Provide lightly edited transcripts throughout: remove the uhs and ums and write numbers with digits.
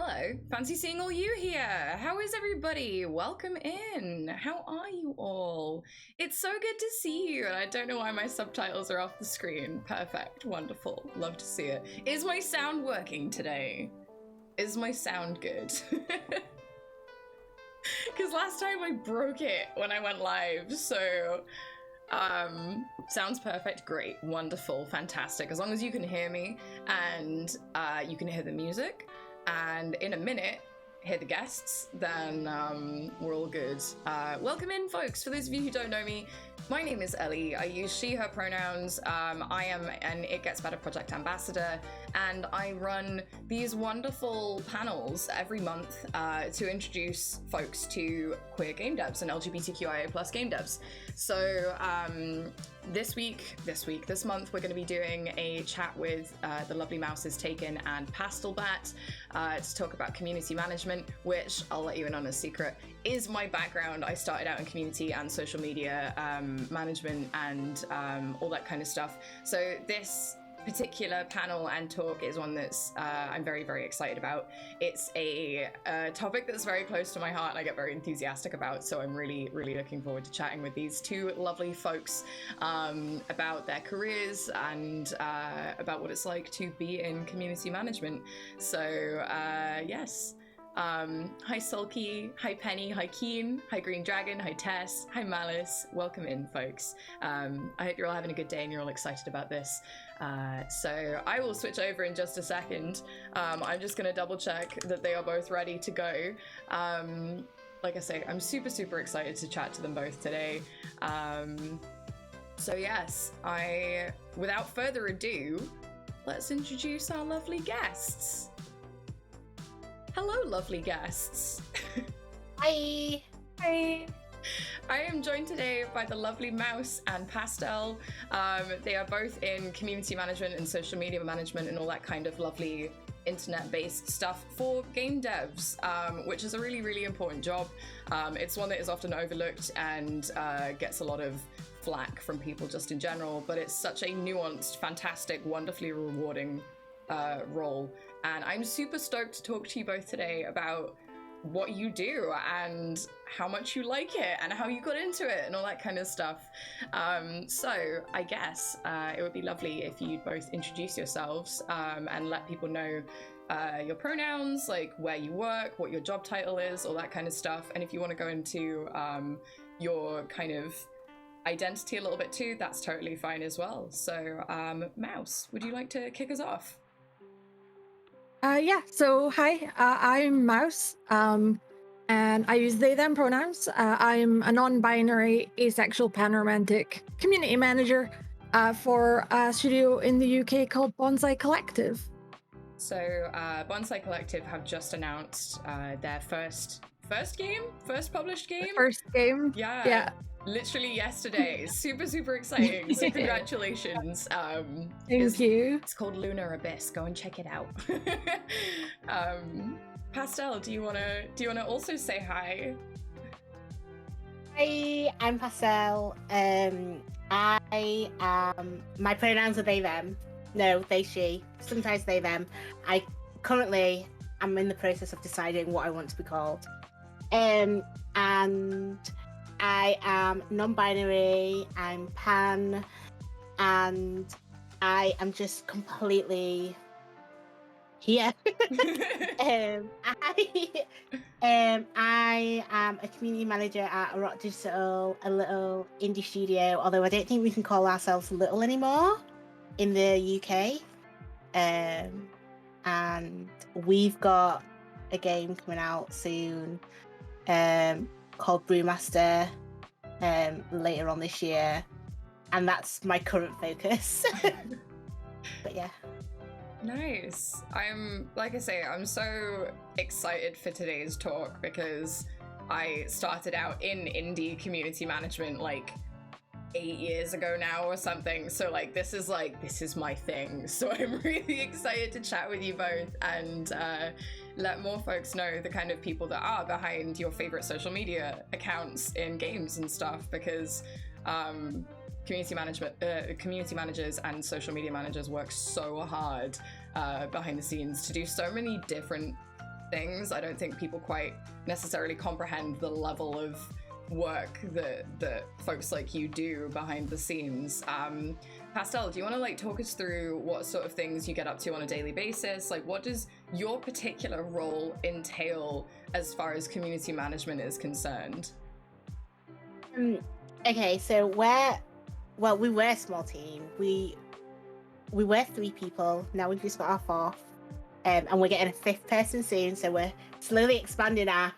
Hello, fancy seeing all you here. How is everybody? Welcome in. How are you all? It's so good to see you, and I don't know why my subtitles are off the screen. Perfect, wonderful, love to see it. Is my sound working today? Is my sound good? Because last time I broke it when I went live, so sounds perfect, great, wonderful, fantastic. As long as you can hear me and you can hear the music, and in a minute hear the guests, then we're all good. Welcome in, folks. For those of you who don't know me, my name is Ellie. I use she, her pronouns. I am an It Gets Better project ambassador, and I run these wonderful panels every month to introduce folks to queer game devs and LGBTQIA plus game devs. So this month, we're going to be doing a chat with the lovely Mouses Taken and Pastelbat to talk about community management, which I'll let you in on a secret, is my background. I started out in community and social media management and all that kind of stuff. So this particular panel and talk is one that's I'm very, very excited about. It's a topic that's very close to my heart and I get very enthusiastic about, so I'm really, really looking forward to chatting with these two lovely folks about their careers and about what it's like to be in community management. So yes. Hi Sulky, hi Penny, hi Keen, hi Green Dragon, hi Tess, hi Malice. Welcome in, folks. I hope you're all having a good day and you're all excited about this. So I will switch over in just a second. I'm just going to double check that they are both ready to go. Like I say, I'm super, super excited to chat to them both today. So yes, without further ado, let's introduce our lovely guests. Hello, lovely guests. Hi. Hi. I am joined today by the lovely Mouse and Pastel. They are both in community management and social media management and all that kind of lovely internet-based stuff for game devs, which is a really, really important job. It's one that is often overlooked and gets a lot of flack from people just in general, but it's such a nuanced, fantastic, wonderfully rewarding role. And I'm super stoked to talk to you both today about what you do and how much you like it and how you got into it and all that kind of stuff. So I guess it would be lovely if you'd both introduce yourselves and let people know your pronouns, like where you work, what your job title is, all that kind of stuff. And if you want to go into your kind of identity a little bit too, that's totally fine as well. So Mouse, would you like to kick us off? So hi, I'm Mouse, and I use they, them pronouns. I'm a non-binary, asexual, panromantic community manager for a studio in the UK called Bonsai Collective. So Bonsai Collective have just announced their first published game? First game? Yeah. Literally yesterday. Super, super exciting. So congratulations. Thank you. It's called Lunar Abyss. Go and check it out. Pastel, do you wanna also say hi? Hi, I'm Pastel. I my pronouns are they, them. No, they, she. Sometimes they, them. I'm in the process of deciding what I want to be called. And I am non-binary, I'm pan, and I am just completely here. I am a community manager at Rock Digital, a little indie studio, although I don't think we can call ourselves little anymore in the UK. And we've got a game coming out soon called Brewmaster later on this year, and that's my current focus. But yeah. Nice. I'm so excited for today's talk because I started out in indie community management like 8 years ago now or something, so this is my thing. So I'm really excited to chat with you both and let more folks know the kind of people that are behind your favorite social media accounts in games and stuff, because community managers and social media managers work so hard behind the scenes to do so many different things. I don't think people quite necessarily comprehend the level of work that folks like you do behind the scenes. Pastel, do you want to like talk us through what sort of things you get up to on a daily basis? Like, what does your particular role entail as far as community management is concerned? Okay, so we were a small team. We were 3 people. Now we've just got our 4th, and we're getting a 5th person soon. So we're slowly expanding our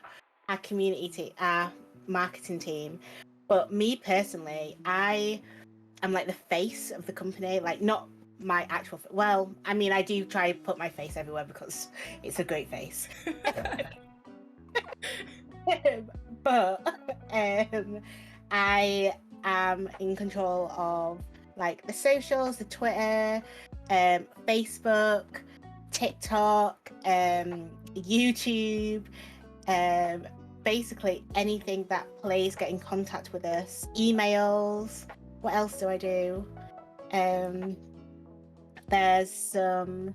community, our marketing team. But me personally, I am like the face of the company. Like, not my actual. Well, I mean, I do try to put my face everywhere because it's a great face. But I am in control of like the socials, the Twitter, Facebook, TikTok, YouTube, basically anything that players get in contact with us, emails. What else do I do? There's some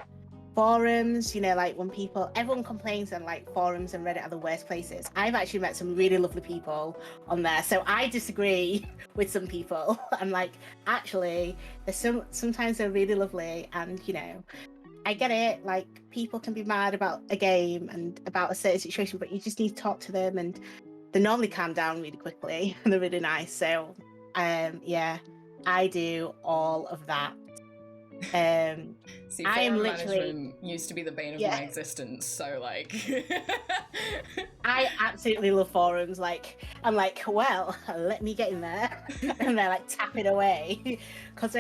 forums, you know, like when everyone complains on like forums and Reddit are the worst places. I've actually met some really lovely people on there. So I disagree with some people. I'm like, actually, there's sometimes they're really lovely, and you know, I get it. Like, people can be mad about a game and about a certain situation, but you just need to talk to them, and they normally calm down really quickly and they're really nice. So yeah, I do all of that. See, I am forum literally management used to be the bane of my existence, so like I absolutely love forums. Like, I'm like, well, let me get in there. And they're like tapping away. Because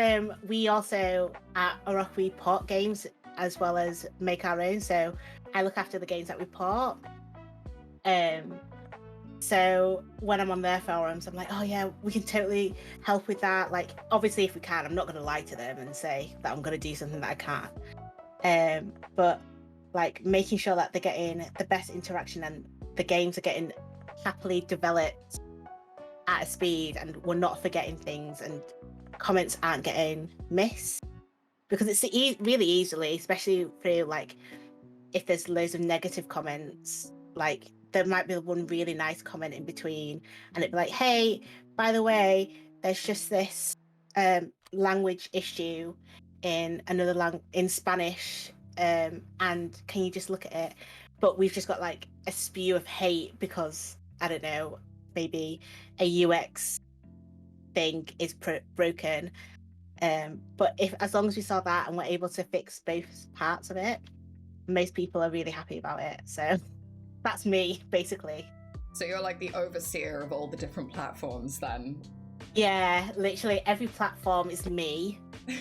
we also at Oroch, we port games as well as make our own. So I look after the games that we port. So when I'm on their forums, I'm like, oh yeah, we can totally help with that. Like, obviously, if we can, I'm not going to lie to them and say that I'm going to do something that I can't. But like making sure that they're getting the best interaction and the games are getting happily developed at a speed, and we're not forgetting things, and comments aren't getting missed, because it's really easily, especially through like if there's loads of negative comments, like there might be one really nice comment in between, and it'd be like, hey, by the way, there's just this language issue in another in Spanish, and can you just look at it? But we've just got like a spew of hate because, I don't know, maybe a UX thing is broken. But as long as we saw that and we're able to fix both parts of it, most people are really happy about it. So that's me, basically. So you're like the overseer of all the different platforms then? Yeah, literally every platform is me.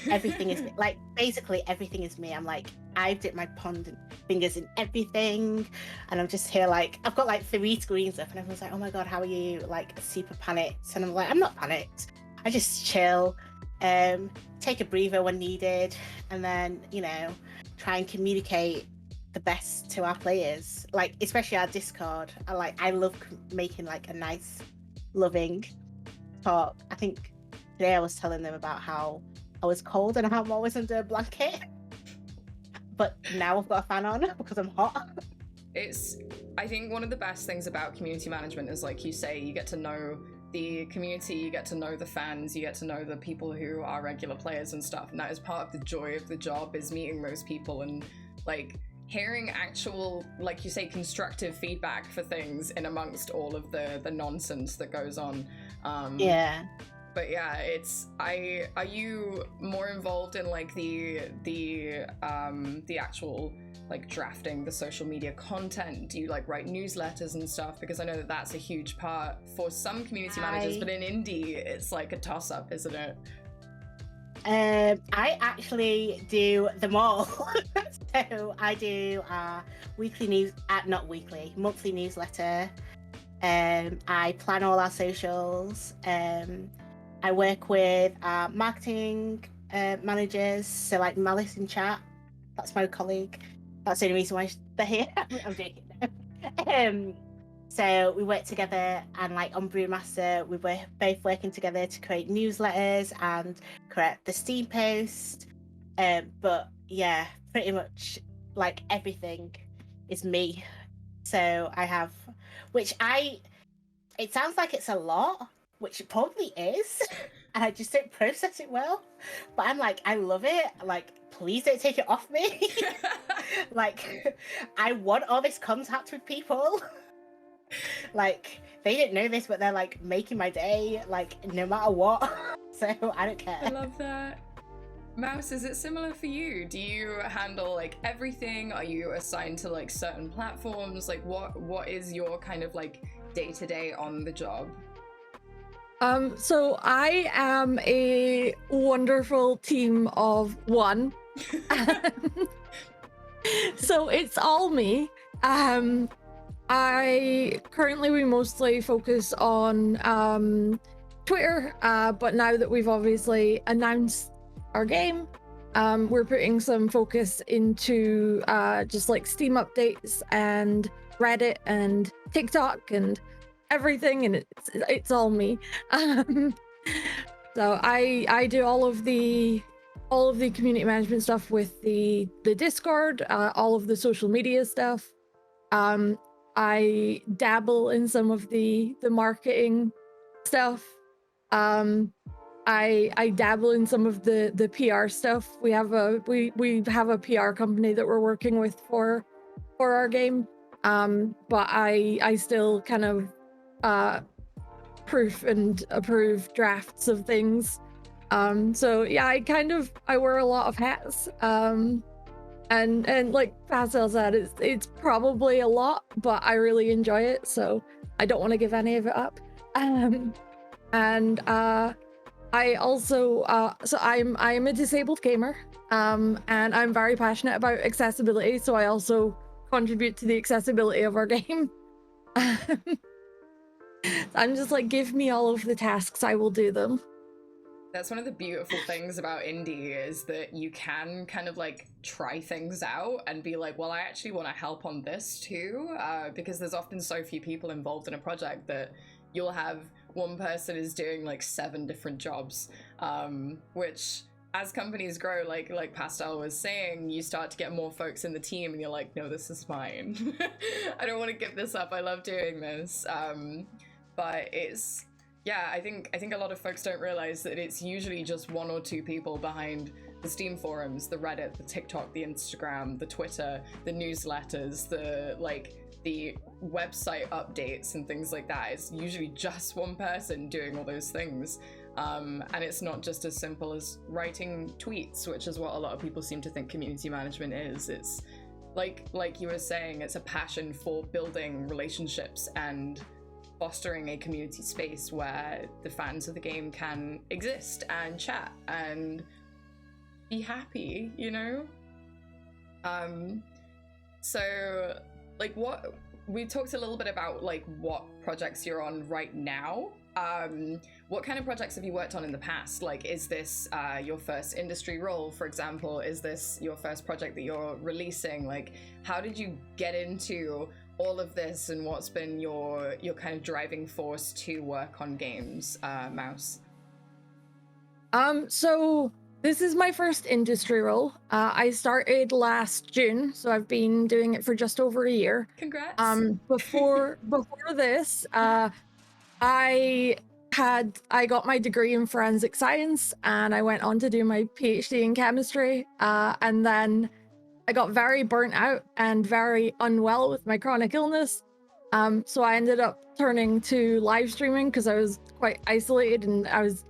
Everything is like, basically everything is me. I'm like, I've dipped my fingers in everything, and I'm just here like, I've got like 3 screens up, and everyone's like, oh my god, how are you? Like, super panicked. And I'm like, I'm not panicked. I just chill, take a breather when needed, and then, you know, try and communicate the best to our players, like especially our Discord. I love making like a nice, loving talk. I think today I was telling them about how I was cold and how I'm always under a blanket, but now I've got a fan on because I'm hot. I think one of the best things about community management is, like you say, you get to know the community, you get to know the fans, you get to know the people who are regular players and stuff, and that is part of the joy of the job, is meeting those people and like hearing actual, like you say, constructive feedback for things in amongst all of the nonsense that goes on. Yeah. But yeah, are you more involved in like the actual like drafting the social media content? Do you like write newsletters and stuff? Because I know that that's a huge part for some community managers, but in indie it's like a toss-up, isn't it? I actually do them all. So I do monthly newsletter. I plan all our socials. I work with our marketing managers, so like Malice in chat, that's my colleague. That's the only reason why they're here. I'm joking. So we work together, and like on Brewmaster, we were both working together to create newsletters and create the Steam post. But yeah, pretty much like everything is me So I have, it sounds like it's a lot, which it probably is, and I just don't process it well. But I'm like, I love it. Like, please don't take it off me. Like, I want all this contact with people. Like, they didn't know this, but they're like making my day, like, no matter what. So I don't care. I love that. Mouse, is it similar for you? Do you handle like everything? Are you assigned to like certain platforms? Like what is your kind of like day-to-day on the job? So I am a wonderful team of one. So it's all me. We mostly focus on Twitter, but now that we've obviously announced our game, we're putting some focus into just like Steam updates and Reddit and TikTok and everything, and it's all me. So I do all of the community management stuff with the Discord, all of the social media stuff. I dabble in some of the marketing stuff. I dabble in some of the PR stuff. We have a PR company that we're working with for our game. But I still kind of proof and approve drafts of things. So yeah, I wear a lot of hats. And like Pascal said, it's probably a lot, but I really enjoy it, so I don't want to give any of it up. And I also so I'm a disabled gamer, and I'm very passionate about accessibility, so I also contribute to the accessibility of our game. I'm just like, give me all of the tasks, I will do them. That's one of the beautiful things about indie, is that you can kind of like try things out and be like, well, I actually want to help on this too, because there's often so few people involved in a project that you'll have one person is doing like 7 different jobs, which as companies grow, like Pastel was saying, you start to get more folks in the team and you're like, no, this is mine. I don't want to give this up. I love doing this. But it's, yeah, I think a lot of folks don't realize that it's usually just 1 or 2 people behind the Steam forums, the Reddit, the TikTok, the Instagram, the Twitter, the newsletters, the website updates and things like that. It's usually just one person doing all those things. And it's not just as simple as writing tweets, which is what a lot of people seem to think community management is. It's like you were saying, it's a passion for building relationships and fostering a community space where the fans of the game can exist and chat and be happy, you know? So like what we talked a little bit about, like what projects you're on right now. What kind of projects have you worked on in the past? Like, is this your first industry role, for example? Is this your first project that you're releasing? Like, how did you get into all of this, and what's been your kind of driving force to work on games, Mouse? So this is my first industry role. I started last June, so I've been doing it for just over a year. Congrats. Before this, I got my degree in forensic science, and I went on to do my PhD in chemistry, and then I got very burnt out and very unwell with my chronic illness. So I ended up turning to live streaming because I was quite isolated and I was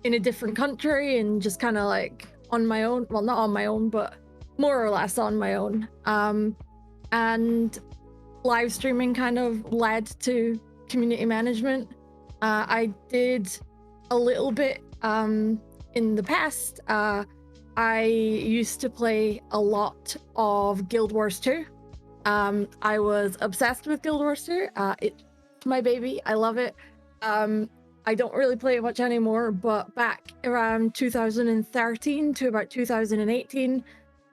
in a different country and just kind of like on my own. Well, not on my own, but more or less on my own. And live streaming kind of led to community management. I did a little bit in the past. I used to play a lot of Guild Wars 2. I was obsessed with Guild Wars 2. It's my baby. I love it. I don't really play it much anymore, but back around 2013 to about 2018,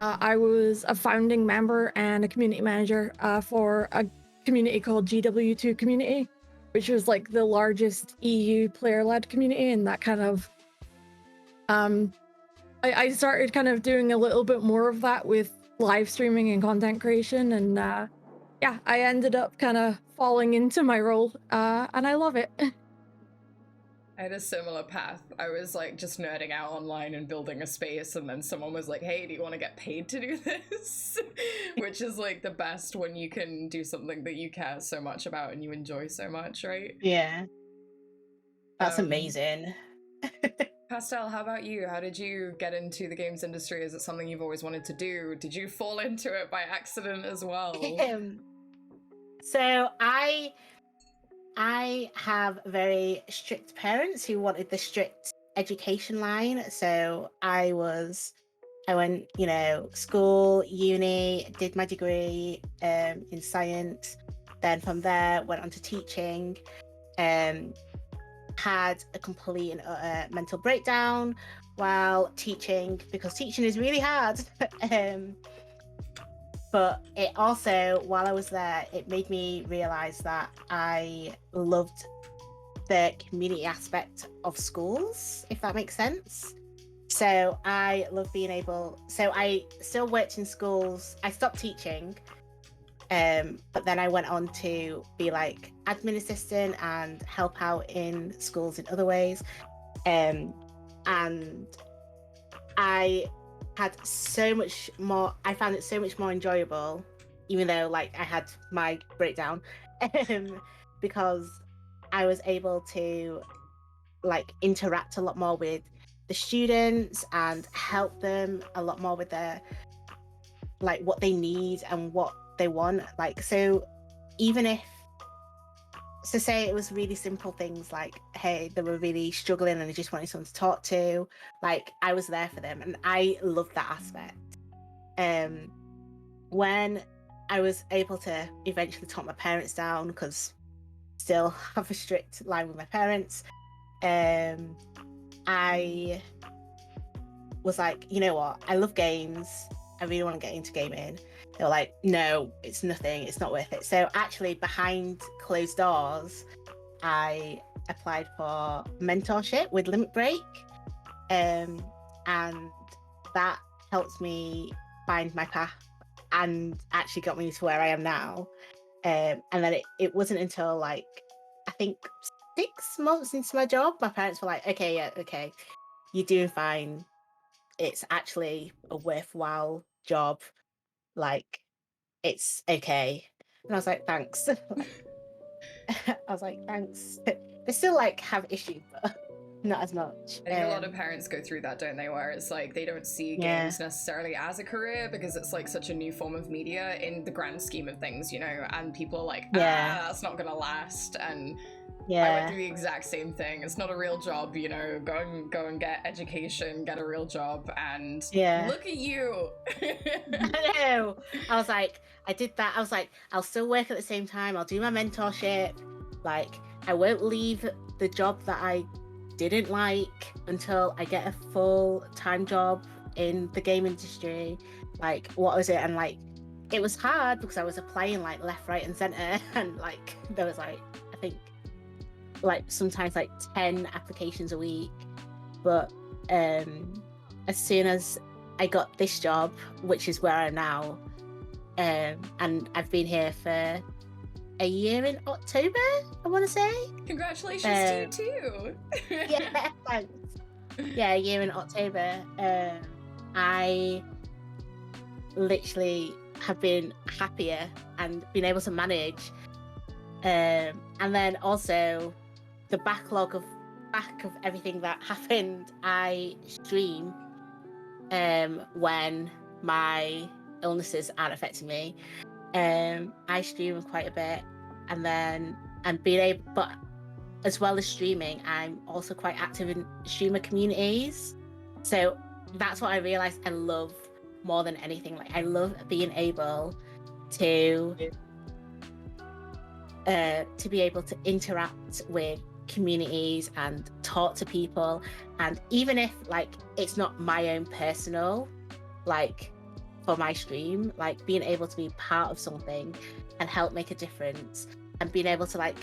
I was a founding member and a community manager for a community called GW2 Community, which was like the largest EU player-led community, and that kind of I started kind of doing a little bit more of that with live streaming and content creation, and yeah, I ended up kind of falling into my role, and I love it. I had a similar path. I was like just nerding out online and building a space, and then someone was like, "Hey, do you want to get paid to do this?" Which is like the best when you can do something that you care so much about and you enjoy so much, right? Yeah, that's Um, amazing. Pastel, how about you? How did you get into the games industry? Is it something you've always wanted to do? Did you fall into it by accident as well? So I have very strict parents who wanted the strict education line. So I went, school, uni, did my degree in science. Then from there went on to teaching. Had a complete and utter mental breakdown while teaching because teaching is really hard. But it also, while I was there, it made me realize that I loved the community aspect of schools, if that makes sense. So I love being able, so I still worked in schools. I stopped teaching, but then I went on to be like admin assistant and help out in schools in other ways. And I had so much more, I found it so much more enjoyable, even though like I had my breakdown, because I was able to like interact a lot more with the students and help them a lot more with their like what they need and what they want. Like, so even if, so say it was really simple things like, hey, they were really struggling and they just wanted someone to talk to, like I was there for them, and I loved that aspect. When I was able to eventually talk my parents down, because still have a strict line with my parents, I was like, you know what, I love games, I really want to get into gaming. They were like, no, it's nothing, it's not worth it. So actually behind closed doors, I applied for mentorship with Limit Break, and that helped me find my path and actually got me to where I am now. And then it wasn't until like, I think 6 months into my job, my parents were like, okay, yeah, okay, you're doing fine. It's actually a worthwhile job. Like, it's okay. And I was like, thanks. I was like, thanks. They still like have issues, but not as much. I think a lot of parents go through that, don't they? Where it's like they don't see Yeah. games necessarily as a career because it's like such a new form of media in the grand scheme of things, and people are like, that's not gonna last. And I went through the exact same thing. It's not a real job, go and get education, get a real job, and look at you. I know. I was like, I did that. I was like, I'll still work at the same time. I'll do my mentorship. Like, I won't leave the job that I didn't like until I get a full-time job in the game industry. Like, what was it? And like, it was hard because I was applying like left, right, and center, and like there was like, I think like sometimes like 10 applications a week. But as soon as I got this job, which is where I am now, and I've been here for a year in October, I want to say. Congratulations to you too. Yeah, thanks. Yeah, a year in October. I literally have been happier and been able to manage. And then also the back of everything that happened, I stream when my illnesses aren't affecting me. I stream quite a bit, but as well as streaming, I'm also quite active in streamer communities. So that's what I realized I love more than anything. Like, I love being able to be able to interact with communities and talk to people. And even if like it's not my own personal, like for my stream, like being able to be part of something and help make a difference, and being able to like,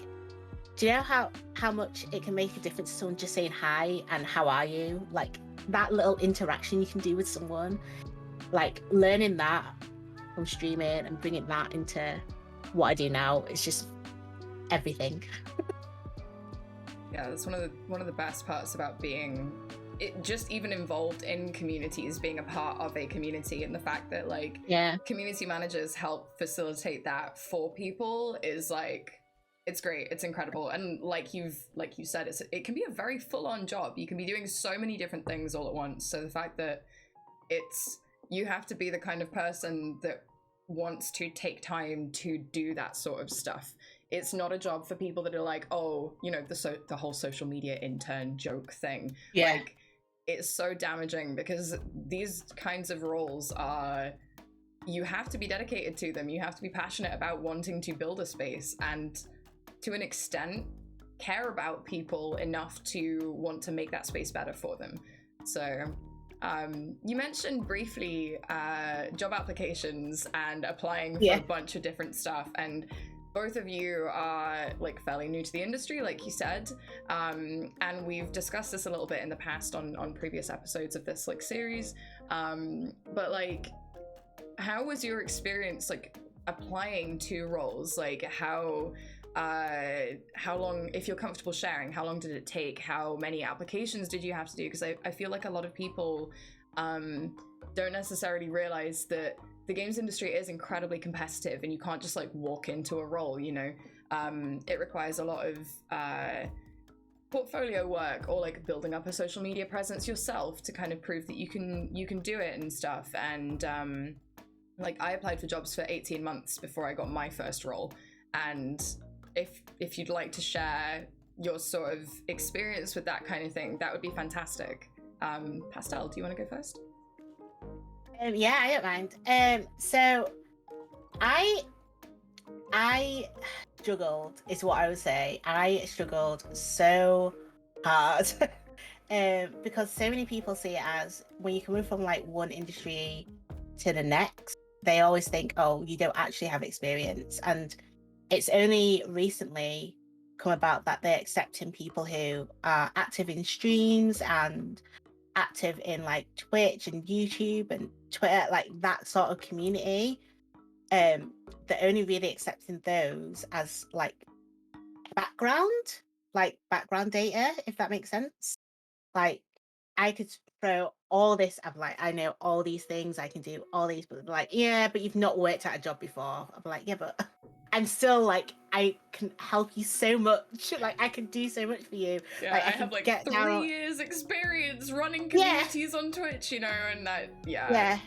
do you know how much it can make a difference to someone just saying hi and how are you? Like that little interaction you can do with someone, like learning that from streaming and bringing that into what I do now. It's just everything. Yeah, that's one of the best parts about being just even involved in communities, being a part of a community, and the fact that like community managers help facilitate that for people is like, it's great, it's incredible. And like you said, it can be a very full-on job. You can be doing so many different things all at once. So the fact that you have to be the kind of person that wants to take time to do that sort of stuff. It's not a job for people that are like, oh, you know, the whole social media intern joke thing. Yeah. Like, it's so damaging because these kinds of roles are, you have to be dedicated to them. You have to be passionate about wanting to build a space and to an extent care about people enough to want to make that space better for them. So you mentioned briefly job applications and applying for a bunch of different stuff, and both of you are like fairly new to the industry, like you said, and we've discussed this a little bit in the past on previous episodes of this like series, but like, how was your experience like applying to roles? Like how long, if you're comfortable sharing, how long did it take? How many applications did you have to do? Because I feel like a lot of people don't necessarily realize that the games industry is incredibly competitive and you can't just like walk into a role, you know. It requires a lot of portfolio work or like building up a social media presence yourself to kind of prove that you can do it and stuff. And like I applied for jobs for 18 months before I got my first role. And if you'd like to share your sort of experience with that kind of thing, that would be fantastic. Pastel, do you want to go first? Yeah, I don't mind. So I struggled, is what I would say. I struggled so hard because so many people see it as when you can move from like one industry to the next, they always think, oh, you don't actually have experience. And it's only recently come about that they're accepting people who are active in streams and active in like Twitch and YouTube and Twitter, like that sort of community. They're only really accepting those as like background data, if that makes sense. Like I could throw all this, I'm like, I know all these things, I can do all these, but like, yeah, but you've not worked at a job before. I'm like, yeah, but I'm still like, I can help you so much. Like I can do so much for you. Yeah, like, I have like 3 years experience running communities on Twitch, you know, and that, yeah.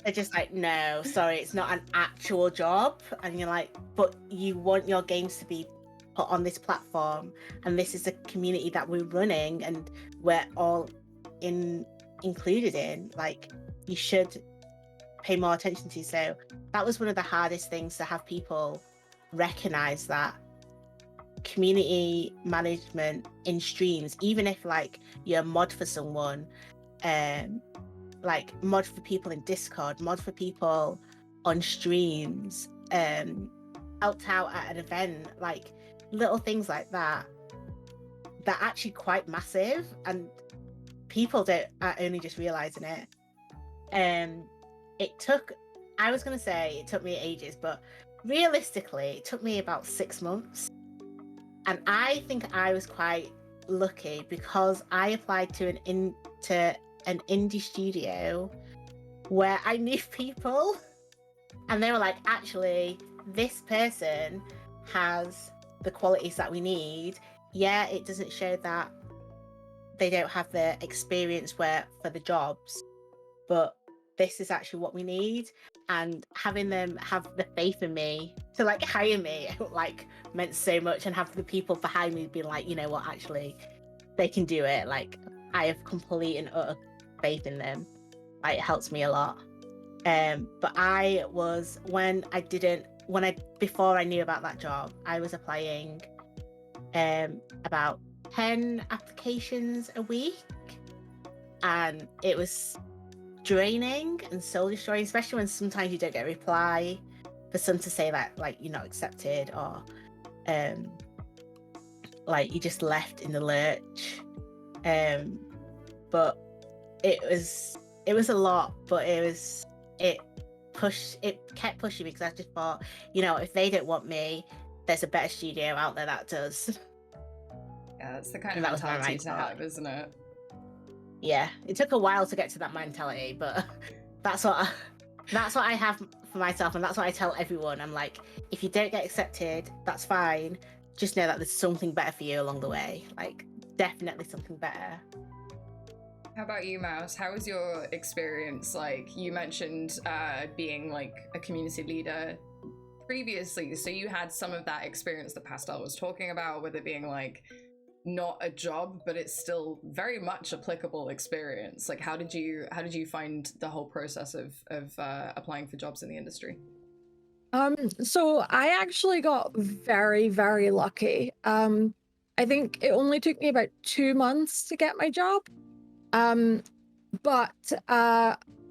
They're just like, no, sorry, it's not an actual job. And you're like, but you want your games to be put on this platform, and this is a community that we're running and we're all included in. Like, you should pay more attention to. So that was one of the hardest things, to have people recognize that community management in streams, even if like you're a mod for someone, like mod for people in Discord, mod for people on streams, helped out at an event, like little things like that, they're actually quite massive, and people are only just realizing it. I was gonna say it took me ages, but realistically it took me about 6 months. And I think I was quite lucky because I applied to an indie studio where I knew people, and they were like, actually, this person has the qualities that we need. Yeah, it doesn't show that they don't have the experience for the jobs, but this is actually what we need. And having them have the faith in me to like hire me like meant so much, and have the people behind me be like, you know what, actually they can do it. Like, I have complete and utter faith in them. Like, it helps me a lot. But before I knew about that job, I was applying about 10 applications a week, and it was draining and soul destroying, especially when sometimes you don't get a reply, for some to say that like you're not accepted, or like you just left in the lurch. But it was a lot, but it kept pushing me, because I just thought, if they don't want me, there's a better studio out there that does. Yeah, that's the kind of And that was my mentality to mindset. have, isn't it? Yeah, it took a while to get to that mentality, but that's what I have for myself, and that's what I tell everyone. I'm like, if you don't get accepted, that's fine. Just know that there's something better for you along the way. Like, definitely something better. How about you, Mouse? How was your experience? Like, you mentioned being like a community leader previously, so you had some of that experience that Pastel was talking about, with it being like not a job, but it's still very much applicable experience. Like, how did you find the whole process of applying for jobs in the industry? So I actually got very, very lucky. I think it only took me about 2 months to get my job. But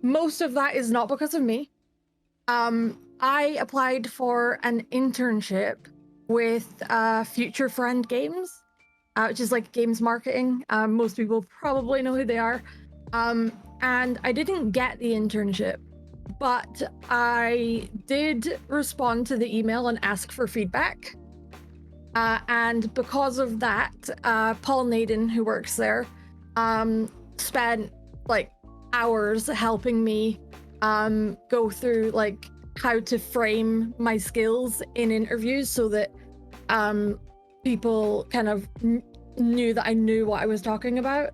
most of that is not because of me. I applied for an internship with Future Friend Games, which is like games marketing. Most people probably know who they are. And I didn't get the internship, but I did respond to the email and ask for feedback. And because of that, Paul Naden, who works there, spent like hours helping me go through like how to frame my skills in interviews, so that people kind of knew that I knew what I was talking about.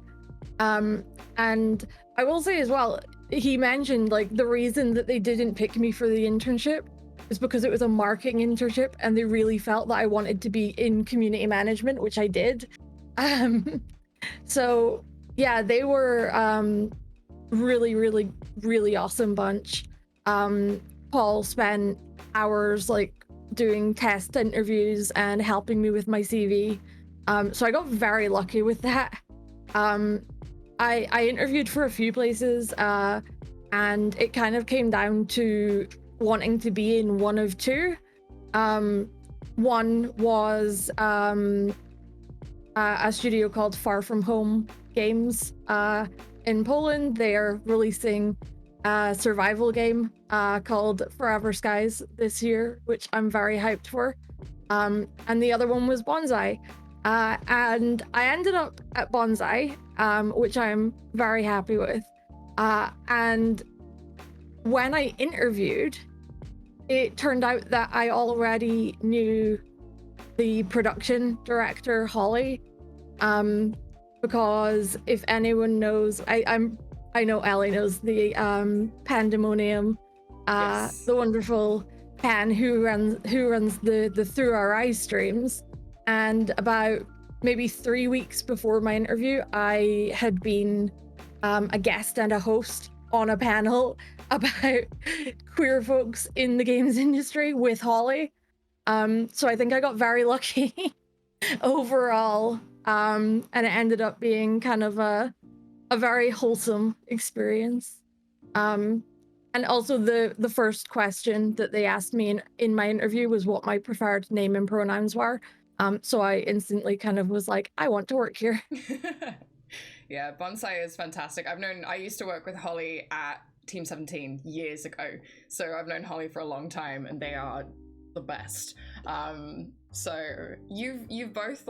And I will say as well, he mentioned like the reason that they didn't pick me for the internship is because it was a marketing internship, and they really felt that I wanted to be in community management, which I did. So yeah, they were really, really, really awesome bunch. Paul spent hours like doing test interviews and helping me with my CV. So I got very lucky with that. I interviewed for a few places, and it kind of came down to wanting to be in one of two. One was a studio called Far From Home Games in Poland. They're releasing a survival game called Forever Skies this year, which I'm very hyped for. And the other one was Bonsai. And I ended up at Bonsai, which I'm very happy with. And when I interviewed, it turned out that I already knew the production director, Holly, because if anyone knows, I know Ellie knows the Pandemonium, Yes. the wonderful Pan who runs the Through Our Eyes streams. And about maybe 3 weeks before my interview, I had been a guest and a host on a panel about queer folks in the games industry with Holly. So I think I got very lucky overall, and it ended up being kind of a very wholesome experience. And also the first question that they asked me in my interview was what my preferred name and pronouns were. So I instantly kind of was like, I want to work here. Yeah, Bonsai is fantastic. I used to work with Holly at Team 17 years ago, so I've known Holly for a long time, and they are the best. So you've both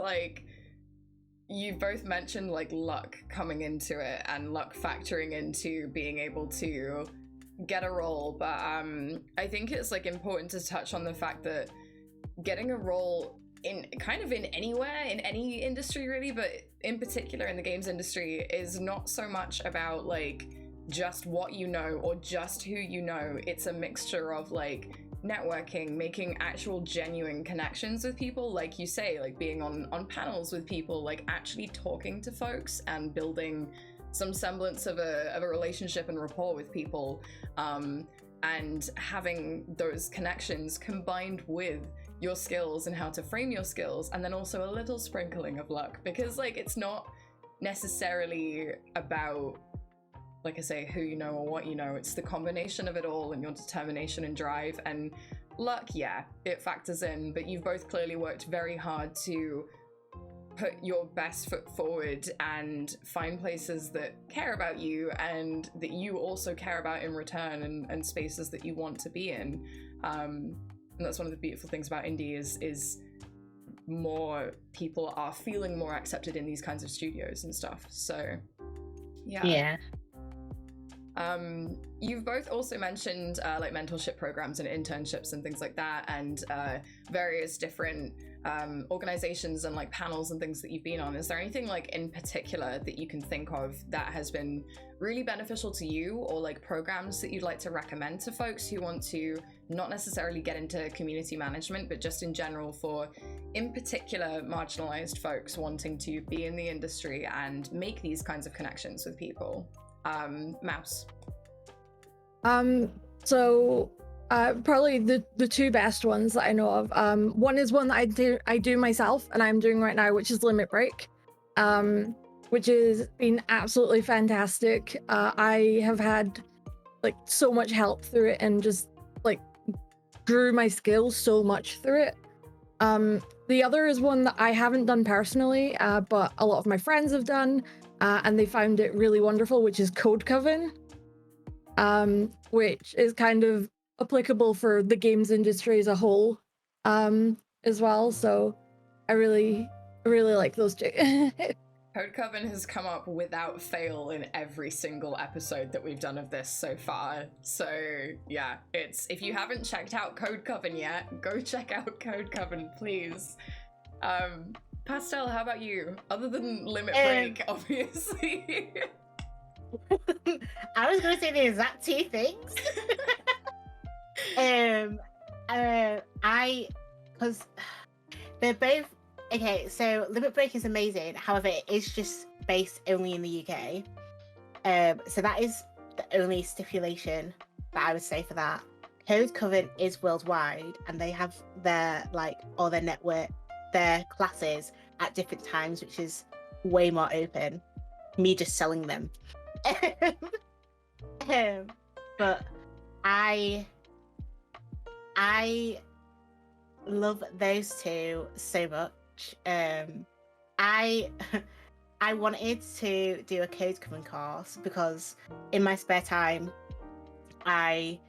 mentioned like luck coming into it and luck factoring into being able to get a role, but I think it's like important to touch on the fact that getting a role in anywhere, in any industry really, but in particular in the games industry, is not so much about like just what you know or just who you know. It's a mixture of like networking, making actual genuine connections with people, like you say, like being on panels with people, like actually talking to folks and building some semblance of a relationship and rapport with people, and having those connections combined with your skills and how to frame your skills, and then also a little sprinkling of luck, because like it's not necessarily about, like I say, who you know or what you know. It's the combination of it all and your determination and drive. And luck, yeah, it factors in, but you've both clearly worked very hard to put your best foot forward and find places that care about you and that you also care about in return, and spaces that you want to be in. And that's one of the beautiful things about indie is more people are feeling more accepted in these kinds of studios and stuff. So yeah. You've both also mentioned like mentorship programs and internships and things like that, and various different organizations and like panels and things that you've been on. Is there anything like in particular that you can think of that has been really beneficial to you, or like programs that you'd like to recommend to folks who want to not necessarily get into community management, but just in general for, in particular, marginalized folks wanting to be in the industry and make these kinds of connections with people? Mouse. So probably the two best ones that I know of. One is one that I do myself, and I'm doing right now, which is Limit Break, which has been absolutely fantastic. I have had like so much help through it, and just like grew my skills so much through it. The other is one that I haven't done personally, but a lot of my friends have done, and they found it really wonderful, which is Code Coven, which is kind of applicable for the games industry as a whole, as well. So I really like those two. Code Coven has come up without fail in every single episode that we've done of this so far. So yeah, it's, if you haven't checked out Code Coven yet, go check out Code Coven, please. Pastel, how about you? Other than Limit Break, obviously. I was going to say the exact two things. Because they're both okay. So Limit Break is amazing. However, it is just based only in the UK. So that is the only stipulation that I would say for that. Code Coven is worldwide, and they have their their network, their classes at different times, which is way more open. Me just selling them. But I love those two so much. I wanted to do a Code Coven course because in my spare time I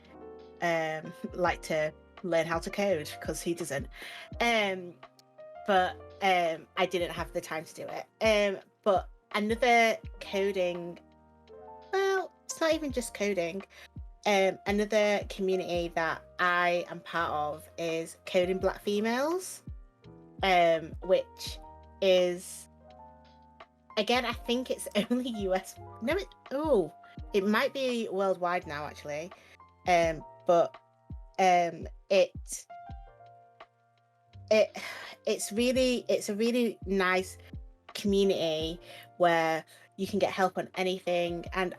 like to learn how to code, because who doesn't? But I didn't have the time to do it. But another coding, well, it's not even just coding. Another community that I am part of is Coding Black Females, which is, again, I think it's only US. No, it might be worldwide now, actually. But it's a really nice community where you can get help on anything. And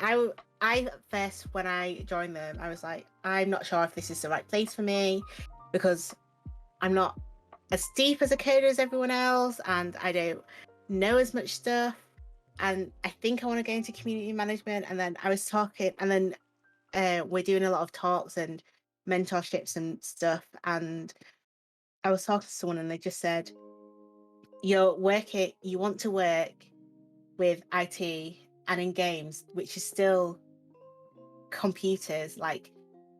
I first, when I joined them, I was like, I'm not sure if this is the right place for me, because I'm not as deep as a coder as everyone else, and I don't know as much stuff, and I think I want to go into community management. And then I was talking, and then we're doing a lot of talks and mentorships and stuff, and I was talking to someone, and they just said, you want to work with IT and in games, which is still computers, like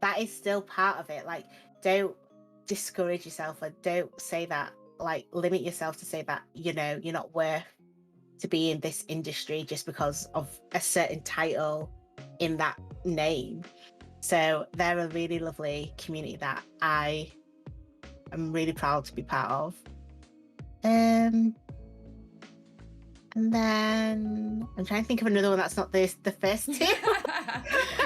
that is still part of it. Like, don't discourage yourself, or don't say that, like limit yourself to say that, you're not worth to be in this industry just because of a certain title in that name. So they're a really lovely community that I am really proud to be part of. And then I'm trying to think of another one that's not the first two.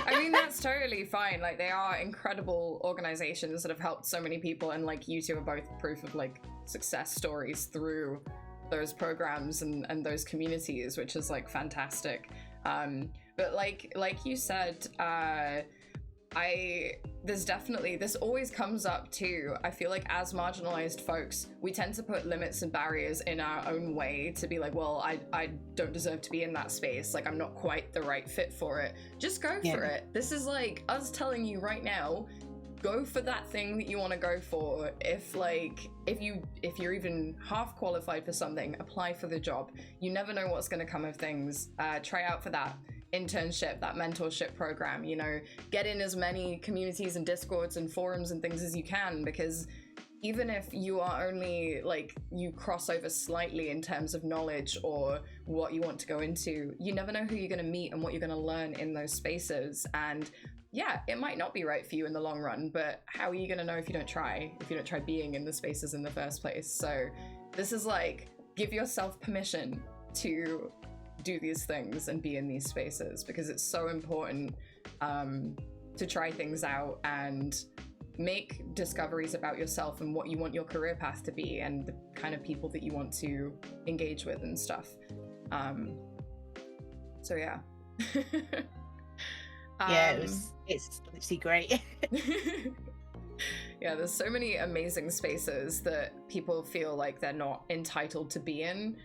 I mean, that's totally fine. Like, they are incredible organizations that have helped so many people, and like you two are both proof of like success stories through those programs and those communities, which is like fantastic. But like you said, this always comes up too. I feel like as marginalized folks, we tend to put limits and barriers in our own way to be like, well, I don't deserve to be in that space. Like, I'm not quite the right fit for it. Just go for it. This is like us telling you right now, go for that thing that you want to go for. If you're even half qualified for something, apply for the job. You never know what's going to come of things. Try out for that internship, that mentorship program, you know, get in as many communities and discords and forums and things as you can, because even if you are only like, you cross over slightly in terms of knowledge or what you want to go into, you never know who you're going to meet and what you're going to learn in those spaces. And yeah, it might not be right for you in the long run, but how are you going to know if you don't try being in the spaces in the first place? So this is like, give yourself permission to do these things and be in these spaces, because it's so important to try things out and make discoveries about yourself and what you want your career path to be and the kind of people that you want to engage with and stuff. So yeah. Yeah, it's literally great. Yeah, there's so many amazing spaces that people feel like they're not entitled to be in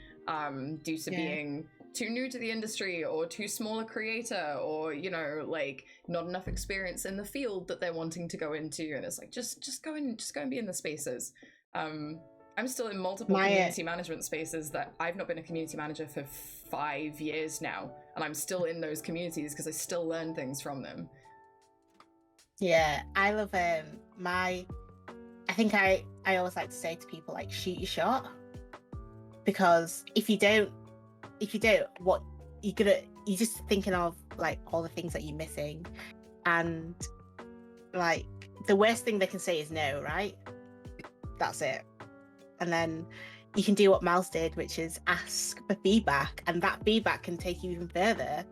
due to being too new to the industry or too small a creator, or, you know, like not enough experience in the field that they're wanting to go into. And it's like, just go and be in the spaces. I'm still in multiple community management spaces that I've not been a community manager for 5 years now, and I'm still in those communities because I still learn things from them. Yeah, I love I think I always like to say to people, like, shoot your shot, because if you don't, what you're just thinking of like all the things that you're missing, and like the worst thing they can say is no, right? That's it. And then you can do what Mouse did, which is ask for feedback, and that feedback can take you even further.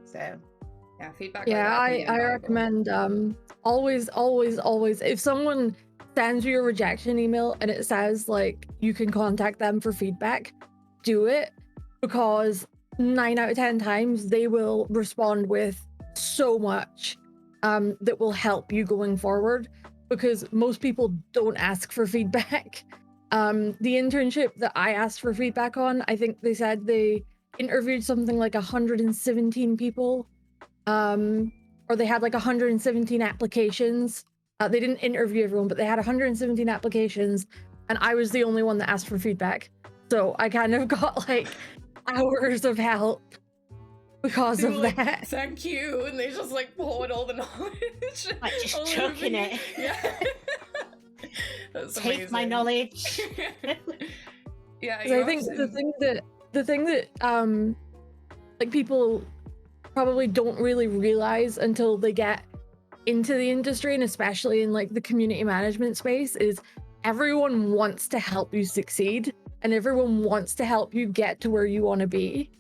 So yeah, feedback. Yeah, I recommend always if someone sends you a rejection email and it says like you can contact them for feedback, do it, because 9 out of 10 times they will respond with so much that will help you going forward, because most people don't ask for feedback. The internship that I asked for feedback on, I think they said they interviewed something like 117 people, or they had like 117 applications. They didn't interview everyone, but they had 117 applications, and I was the only one that asked for feedback. So I kind of got like hours of help because of like, that. Thank you, and they just like poured all the knowledge. like just chucking it. Yeah. That's Take amazing. my knowledge. Yeah, I think the thing that like people probably don't really realize until they get into the industry, and especially in like the community management space, is everyone wants to help you succeed and everyone wants to help you get to where you want to be.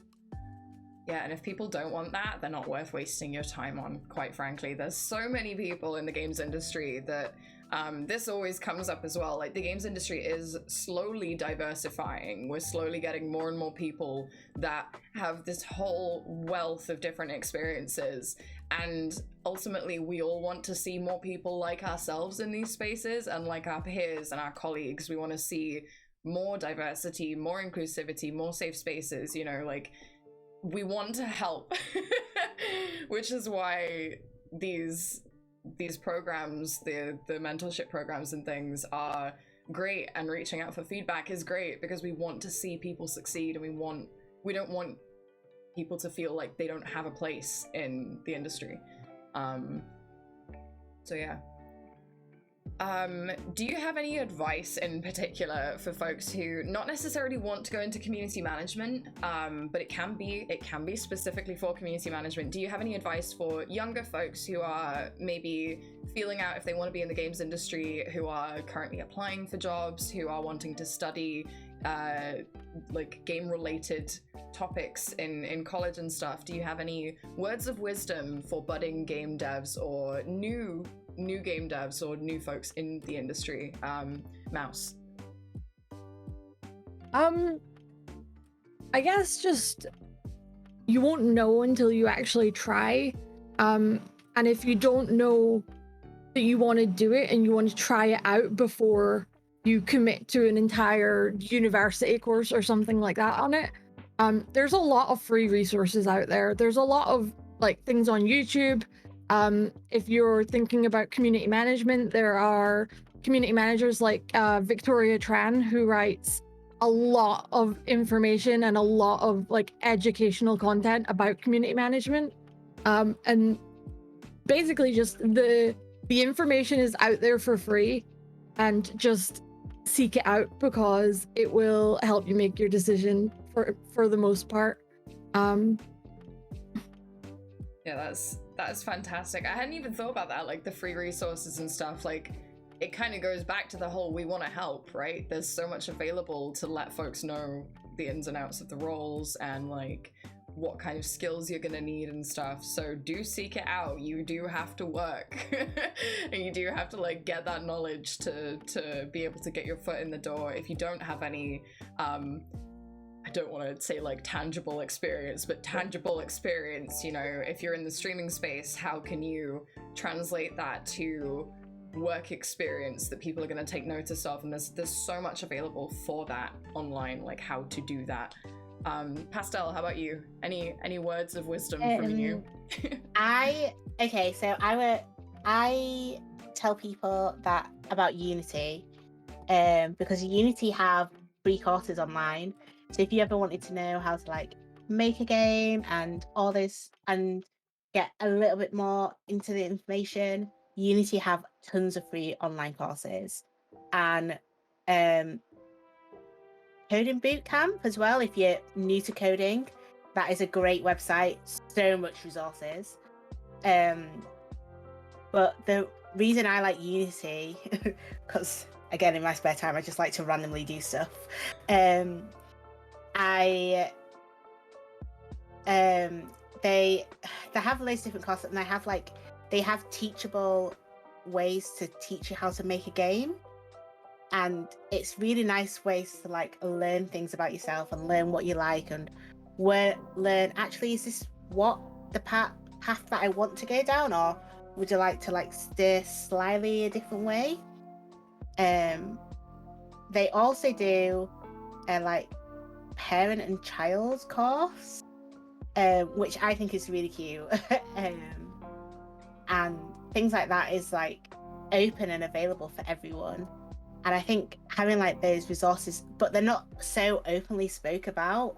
Yeah, and if people don't want that, they're not worth wasting your time on, quite frankly. There's so many people in the games industry that this always comes up as well. Like, the games industry is slowly diversifying. We're slowly getting more and more people that have this whole wealth of different experiences. And ultimately, we all want to see more people like ourselves in these spaces, and like our peers and our colleagues. We want to see more diversity, more inclusivity, more safe spaces, you know, like, we want to help. Which is why these programs, the mentorship programs and things are great, and reaching out for feedback is great, because we want to see people succeed, and we don't want people to feel like they don't have a place in the industry. So yeah. Do you have any advice in particular for folks who not necessarily want to go into community management, but it can be specifically for community management? Do you have any advice for younger folks who are maybe feeling out if they want to be in the games industry, who are currently applying for jobs, who are wanting to study like game-related topics in college and stuff? Do you have any words of wisdom for budding game devs or new game devs or new folks in the industry? Mouse. I guess just, you won't know until you actually try. And if you don't know that you want to do it and you want to try it out before you commit to an entire university course or something like that on it, there's a lot of free resources out there. There's a lot of like things on YouTube. If you're thinking about community management, there are community managers like Victoria Tran, who writes a lot of information and a lot of like educational content about community management. And basically just the information is out there for free, and just seek it out because it will help you make your decision for the most part. Yeah, that's fantastic. I hadn't even thought about that, like the free resources and stuff. Like, it kind of goes back to the whole we want to help, right? There's so much available to let folks know the ins and outs of the roles and like what kind of skills you're gonna need and stuff. So do seek it out. You do have to work and you do have to like get that knowledge to be able to get your foot in the door. If you don't have any I don't want to say like tangible experience, but tangible experience, you know, if you're in the streaming space, how can you translate that to work experience that people are going to take notice of? And there's so much available for that online, like how to do that. Pastel, how about you? Any words of wisdom from you? I tell people that about Unity, because Unity have free courses online. So if you ever wanted to know how to like make a game and all this and get a little bit more into the information, Unity have tons of free online courses. And Coding Bootcamp as well, if you're new to coding, that is a great website, so much resources. But the reason I like Unity, because again in my spare time I just like to randomly do stuff, they have loads of different courses, and they have teachable ways to teach you how to make a game, and it's really nice ways to like learn things about yourself and learn what you like and learn actually, is this what the path that I want to go down, or would you like to like steer slightly a different way? They also do a like parent and child course, which I think is really cute. And things like that is like open and available for everyone. And I think having like those resources, but they're not so openly spoke about,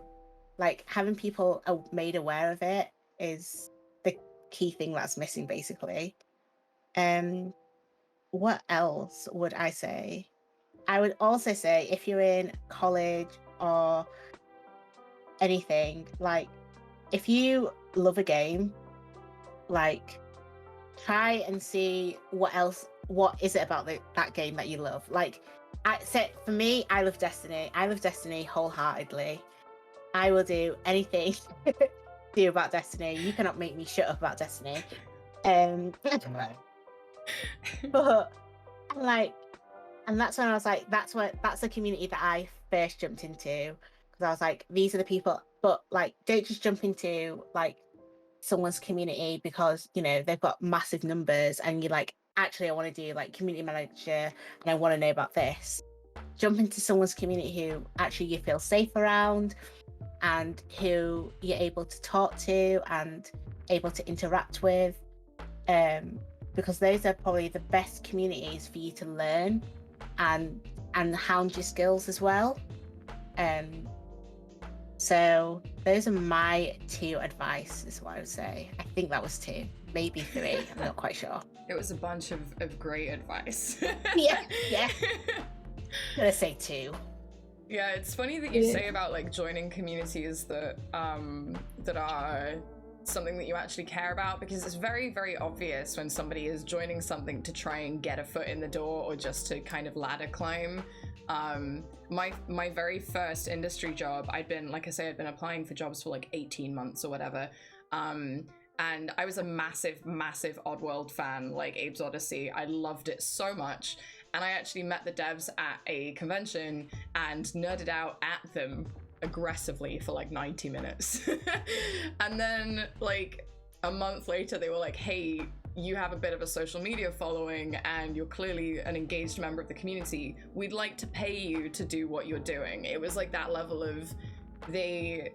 like having people made aware of it is the key thing that's missing basically. What else would I say? I would also say if you're in college or anything, like if you love a game, like try and see what is it about that game that you love. Like for me, I love Destiny wholeheartedly. I will do anything do about Destiny. You cannot make me shut up about Destiny. But like, and that's when I was like, that's the community that I first jumped into, because I was like, these are the people. But like, don't just jump into like someone's community because you know they've got massive numbers and you're like, actually I want to do like community manager and I want to know about this. Jump into someone's community who actually you feel safe around and who you're able to talk to and able to interact with, because those are probably the best communities for you to learn and hound your skills as well. So those are my 2 advice, is what I would say. I think that was 2, maybe 3, I'm not quite sure. It was a bunch of great advice. yeah I'm gonna say 2. Yeah, it's funny that you say about like joining communities that are something that you actually care about, because it's very, very obvious when somebody is joining something to try and get a foot in the door or just to kind of ladder climb. My very first industry job, I'd been applying for jobs for like 18 months or whatever. And I was a massive, massive Oddworld fan, like Abe's Odyssey. I loved it so much. And I actually met the devs at a convention and nerded out at them aggressively for like 90 minutes. And then like a month later, they were like, hey, you have a bit of a social media following and you're clearly an engaged member of the community. We'd like to pay you to do what you're doing. It was like that level of they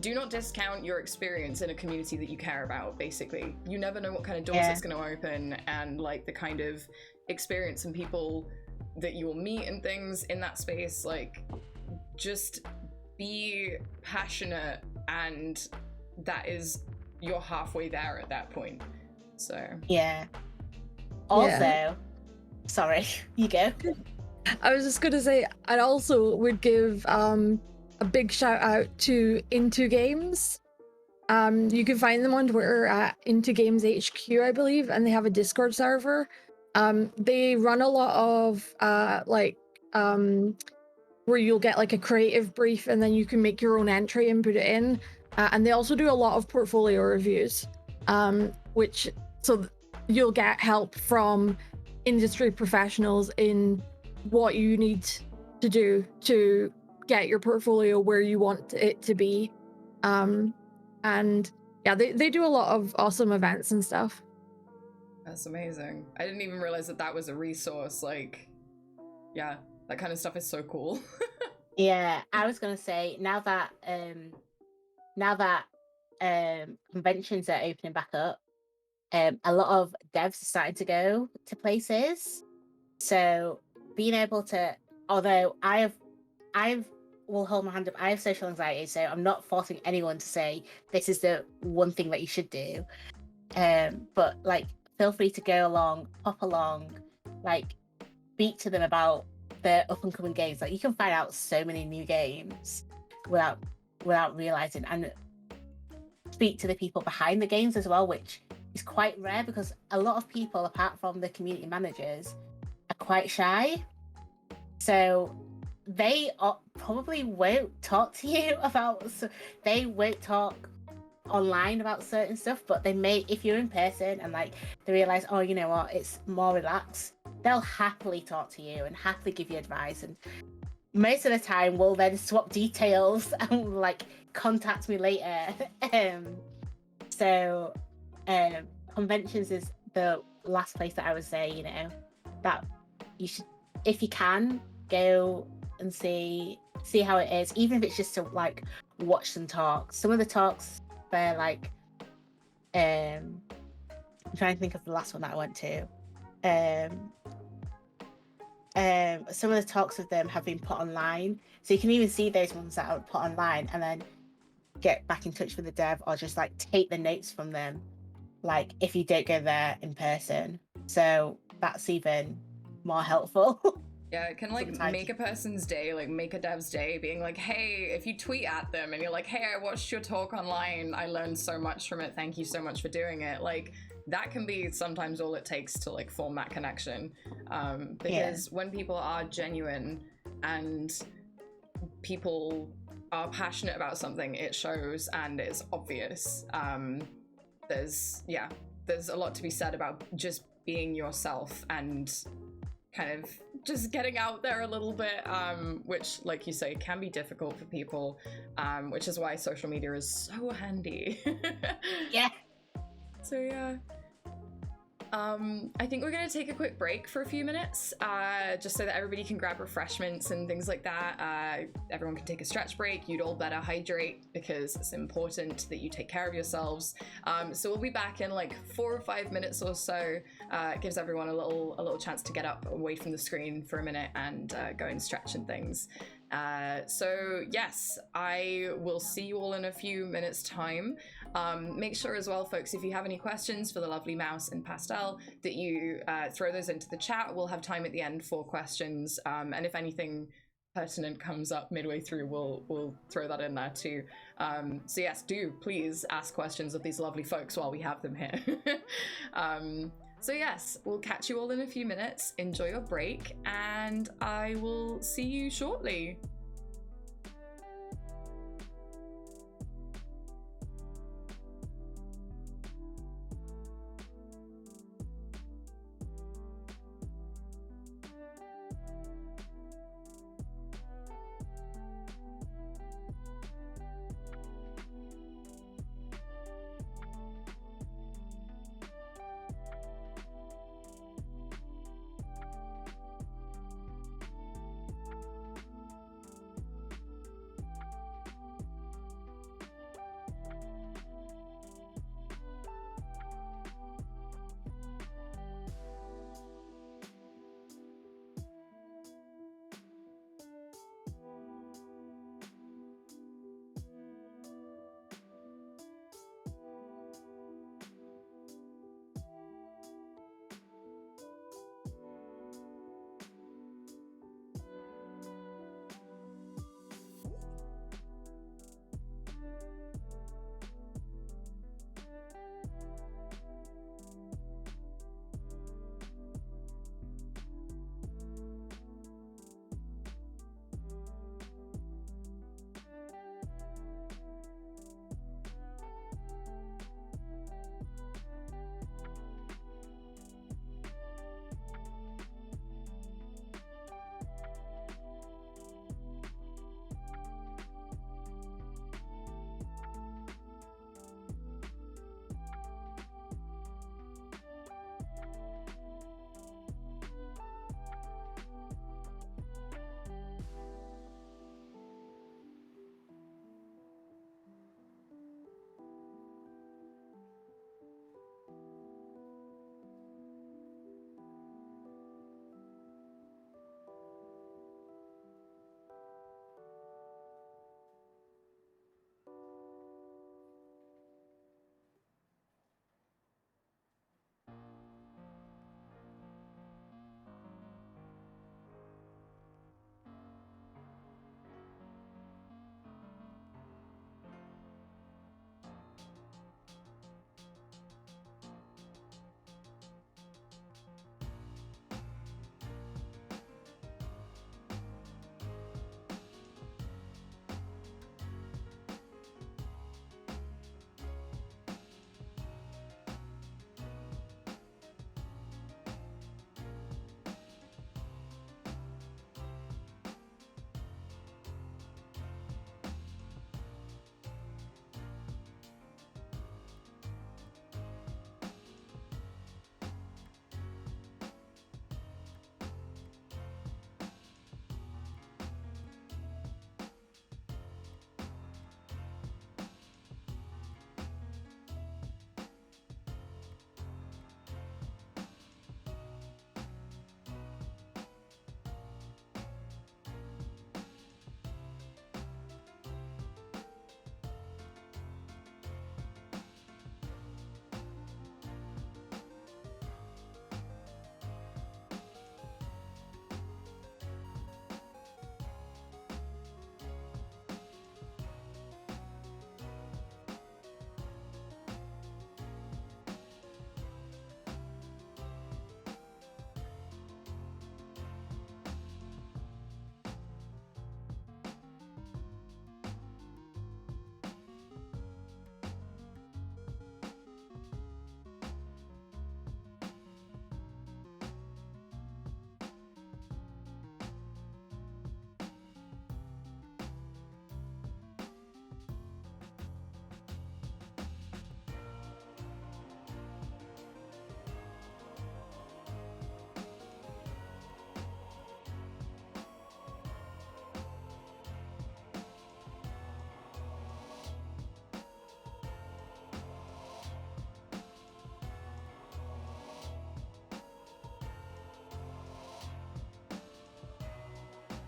do not discount your experience in a community that you care about. Basically, you never know what kind of doors it's going to open, and like the kind of experience and people that you will meet and things in that space. Like, just be passionate, and that is, you're halfway there at that point. So also sorry, you go. I was just gonna say, I also would give a big shout out to Into Games. You can find them on Twitter at Into Games HQ, I believe, and they have a Discord server. They run a lot of where you'll get like a creative brief and then you can make your own entry and put it in. And they also do a lot of portfolio reviews, which so you'll get help from industry professionals in what you need to do to get your portfolio where you want it to be. And yeah, they do a lot of awesome events and stuff. That's amazing. I didn't even realize that was a resource. Like, yeah, that kind of stuff is so cool. Yeah, I was gonna say, now that conventions are opening back up, a lot of devs are starting to go to places. So being able to, although I will hold my hand up, I have social anxiety, so I'm not forcing anyone to say this is the one thing that you should do. But like, feel free to go along, pop along, like speak to them about the up and coming games. Like, you can find out so many new games without realizing, and speak to the people behind the games as well, which is quite rare because a lot of people, apart from the community managers, are quite shy. So they probably won't talk to you about, they won't talk online about certain stuff, but they may, if you're in person and like they realize, oh, you know what, it's more relaxed, they'll happily talk to you and happily give you advice, and most of the time we'll then swap details and like contact me later. So conventions is the last place that I would say, you know, that you should, if you can, go and see how it is, even if it's just to like watch some talks. Some of the talks, they're like, I'm trying to think of the last one that I went to. Some of the talks of them have been put online, so you can even see those ones that are put online and then get back in touch with the dev, or just like take the notes from them, like if you don't go there in person. So that's even more helpful. Yeah, it can like Sometimes. make a person's day, like make a dev's day, being like, hey, if you tweet at them and you're like, hey, I watched your talk online, I learned so much from it, thank you so much for doing it. Like, that can be sometimes all it takes to like form that connection. Because when people are genuine and people are passionate about something, it shows and it's obvious. There's a lot to be said about just being yourself and kind of just getting out there a little bit, which, like you say, can be difficult for people, which is why social media is so handy. Yeah. So yeah. I think we're gonna take a quick break for a few minutes, just so that everybody can grab refreshments and things like that. Everyone can take a stretch break. You'd all better hydrate because it's important that you take care of yourselves. So we'll be back in like 4 or 5 minutes or so. It gives everyone a little chance to get up away from the screen for a minute and go and stretch and things. So yes, I will see you all in a few minutes time. Make sure as well, folks, if you have any questions for the lovely Mouse and Pastel, that you throw those into the chat. We'll have time at the end for questions, and if anything pertinent comes up midway through, we'll throw that in there too. So yes, do please ask questions of these lovely folks while we have them here. So yes, we'll catch you all in a few minutes. Enjoy your break, and I will see you shortly.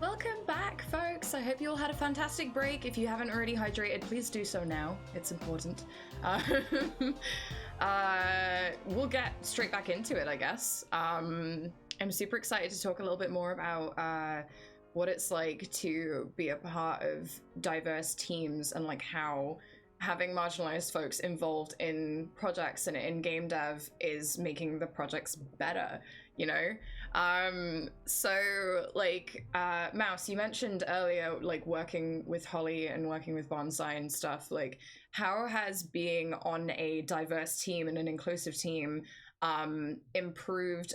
Welcome back, folks. I hope you all had a fantastic break. If you haven't already hydrated, please do so now. It's important. We'll get straight back into it, I guess. I'm super excited to talk a little bit more about what it's like to be a part of diverse teams and like how having marginalized folks involved in projects and in game dev is making the projects better, you know? So like Mouse, you mentioned earlier like working with Holly and working with Bonsai and stuff. Like, how has being on a diverse team and an inclusive team improved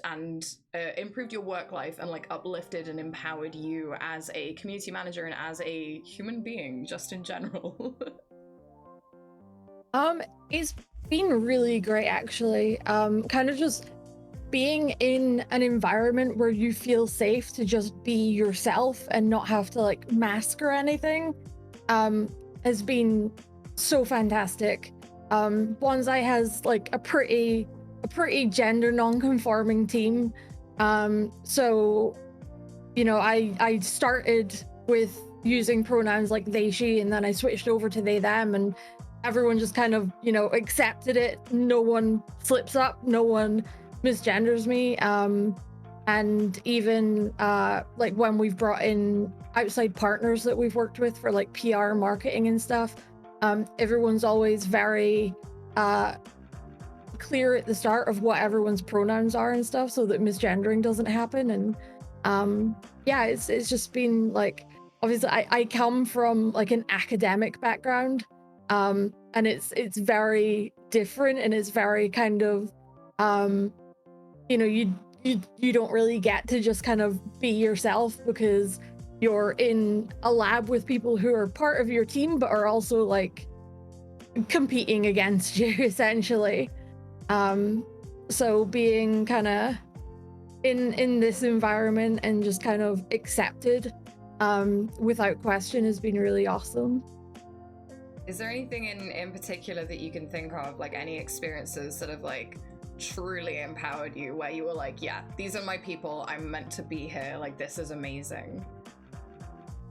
your work life and like uplifted and empowered you as a community manager and as a human being just in general? It's been really great actually. Kind of just being in an environment where you feel safe to just be yourself and not have to like mask or anything, has been so fantastic. Bonsai has like a pretty gender non-conforming team. So, you know, I started with using pronouns like they, she, and then I switched over to they, them, and everyone just kind of, you know, accepted it. No one slips up, no one misgenders me. And even like when we've brought in outside partners that we've worked with for like PR marketing and stuff, everyone's always very clear at the start of what everyone's pronouns are and stuff so that misgendering doesn't happen. And yeah, it's just been like, obviously I come from like an academic background, and it's very different, and it's very kind of you know, you don't really get to just kind of be yourself because you're in a lab with people who are part of your team but are also like competing against you essentially. So being kind of in this environment and just kind of accepted without question has been really awesome. Is there anything in particular that you can think of, like any experiences that have like truly empowered you where you were like, yeah, these are my people, I'm meant to be here, like this is amazing?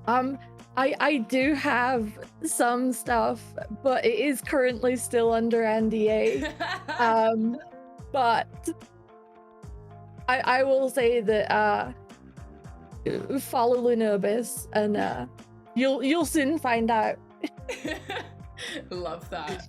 I do have some stuff, but it is currently still under NDA. But I will say that follow Lunobis and you'll soon find out. Love that.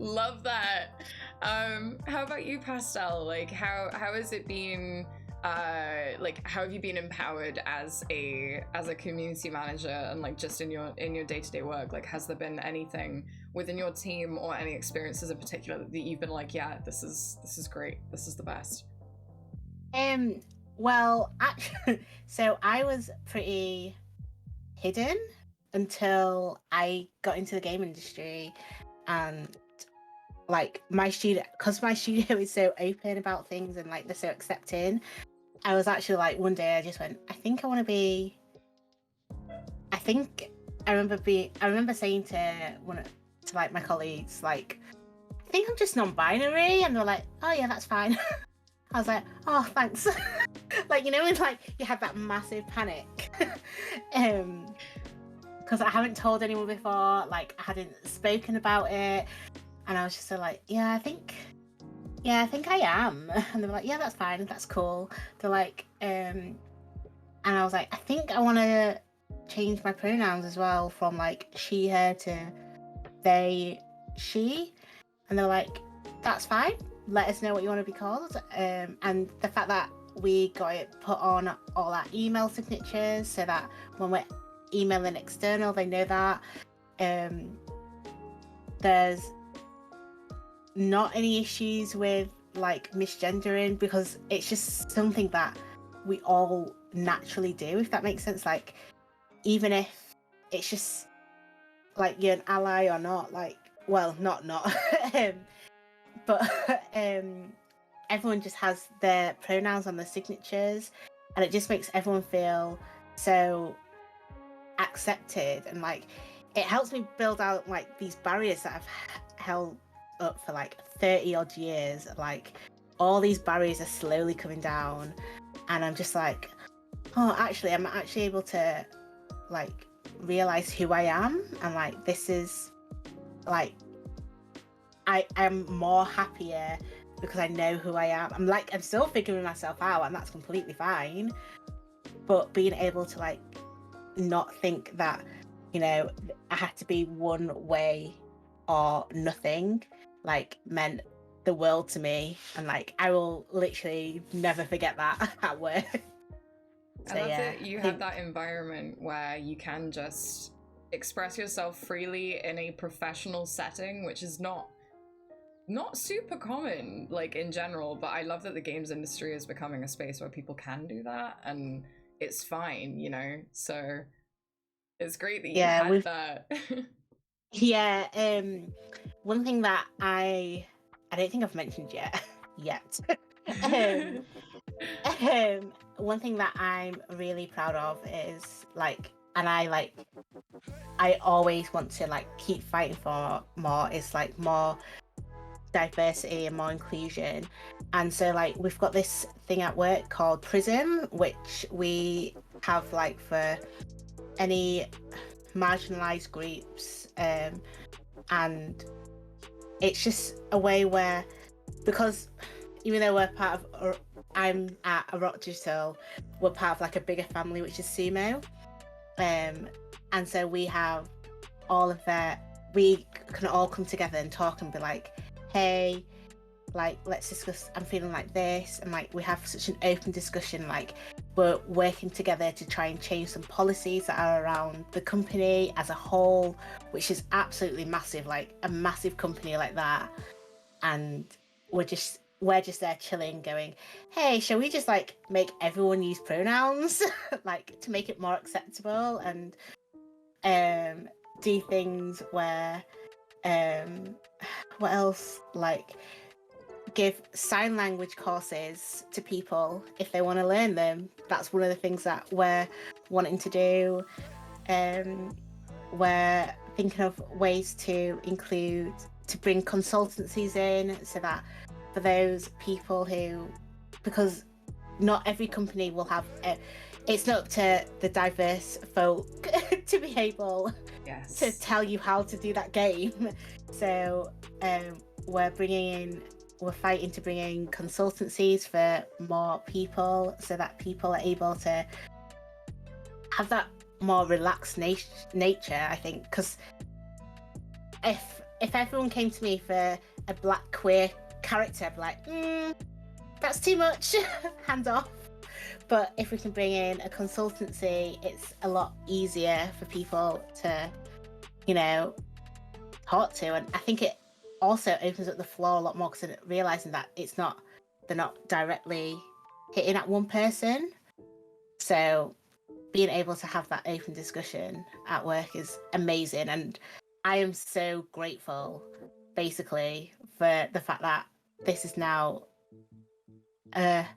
How about you, Pastel? Like, how has it been? Like, how have you been empowered as a community manager and like just in your day-to-day work? Like, has there been anything within your team or any experiences in particular that you've been like, yeah, this is great, this is the best? Well, actually, so I was pretty hidden until I got into the game industry, and like my studio, because my studio is so open about things and like they're so accepting, I was actually like, one day I just went, I think I want to be, I remember saying to like my colleagues, like, I think I'm just non-binary, and they're like, oh yeah, that's fine. I was like, oh, thanks. Like, you know, when like you had that massive panic. Because I haven't told anyone before, like I hadn't spoken about it, and I was just so like, I think I am. And they were like, yeah, that's fine, that's cool. They're like, and I was like, I think I want to change my pronouns as well from like she, her to they, she. And they're like, that's fine, let us know what you want to be called. And the fact that we got it put on all our email signatures so that when we're emailing external, they know that. There's not any issues with like misgendering because it's just something that we all naturally do, if that makes sense. Like, even if it's just like you're an ally or not, like, well, not but everyone just has their pronouns on their signatures, and it just makes everyone feel so accepted, and like it helps me build out like these barriers that I've held up for like 30 odd years. Like, all these barriers are slowly coming down, and I'm just like, oh, actually I'm actually able to like realize who I am, and like this is like I am more happier because I know who I am. I'm still figuring myself out, and that's completely fine. But being able to like not think that, you know, I had to be one way or nothing, like meant the world to me, and like I will literally never forget that at work. I love that you have that environment where you can just express yourself freely in a professional setting, which is not super common, like in general, but I love that the games industry is becoming a space where people can do that, and it's fine, you know? So it's great that you had that. Yeah, one thing that I don't think I've mentioned yet. One thing that I'm really proud of is like, and I always want to like keep fighting for more, is like more diversity and more inclusion. And so like we've got this thing at work called Prism, which we have like for any marginalized groups, and it's just a way where, because even though we're part of, I'm at a Rock Digital, we're part of like a bigger family, which is Sumo, and so we have all of that. We can all come together and talk and be like, hey, like let's discuss, I'm feeling like this, and like we have such an open discussion, like we're working together to try and change some policies that are around the company as a whole, which is absolutely massive, like a massive company like that. And we're just there chilling going, hey, shall we just like make everyone use pronouns like to make it more acceptable, and do things where what else, like give sign language courses to people if they want to learn them. That's one of the things that we're wanting to do. We're thinking of ways to bring consultancies in, so that for those people who, because not every company will have it's not up to the diverse folk to be able to tell you how to do that game. So we're fighting to bring in consultancies for more people, so that people are able to have that more relaxed nature, I think. Because if everyone came to me for a black queer character, I'd be like, that's too much, hands off. But if we can bring in a consultancy, it's a lot easier for people to, you know, talk to. And I think it also opens up the floor a lot more, because realizing that they're not directly hitting at one person. So being able to have that open discussion at work is amazing. And I am so grateful, basically, for the fact that this is now, I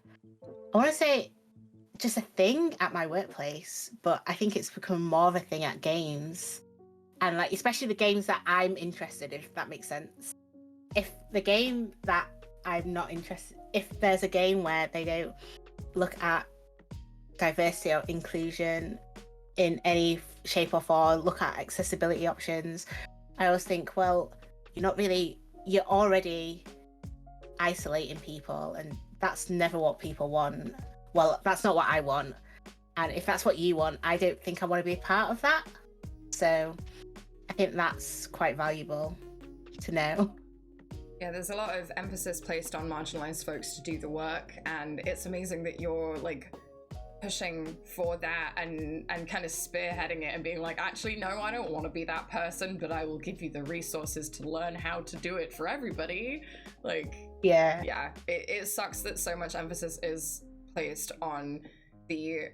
want to say just a thing at my workplace, but I think it's become more of a thing at games. And like, especially the games that I'm interested in, if that makes sense. If the game that I'm not interested, if there's a game where they don't look at diversity or inclusion in any shape or form, look at accessibility options, I always think, well, you're already isolating people, and that's never what people want. Well, that's not what I want. And if that's what you want, I don't think I want to be a part of that. So I think that's quite valuable to know. Yeah, there's a lot of emphasis placed on marginalized folks to do the work, and it's amazing that you're like pushing for that and kind of spearheading it and being like, actually, no, I don't want to be that person, but I will give you the resources to learn how to do it for everybody. Like, yeah, it sucks that so much emphasis is placed on the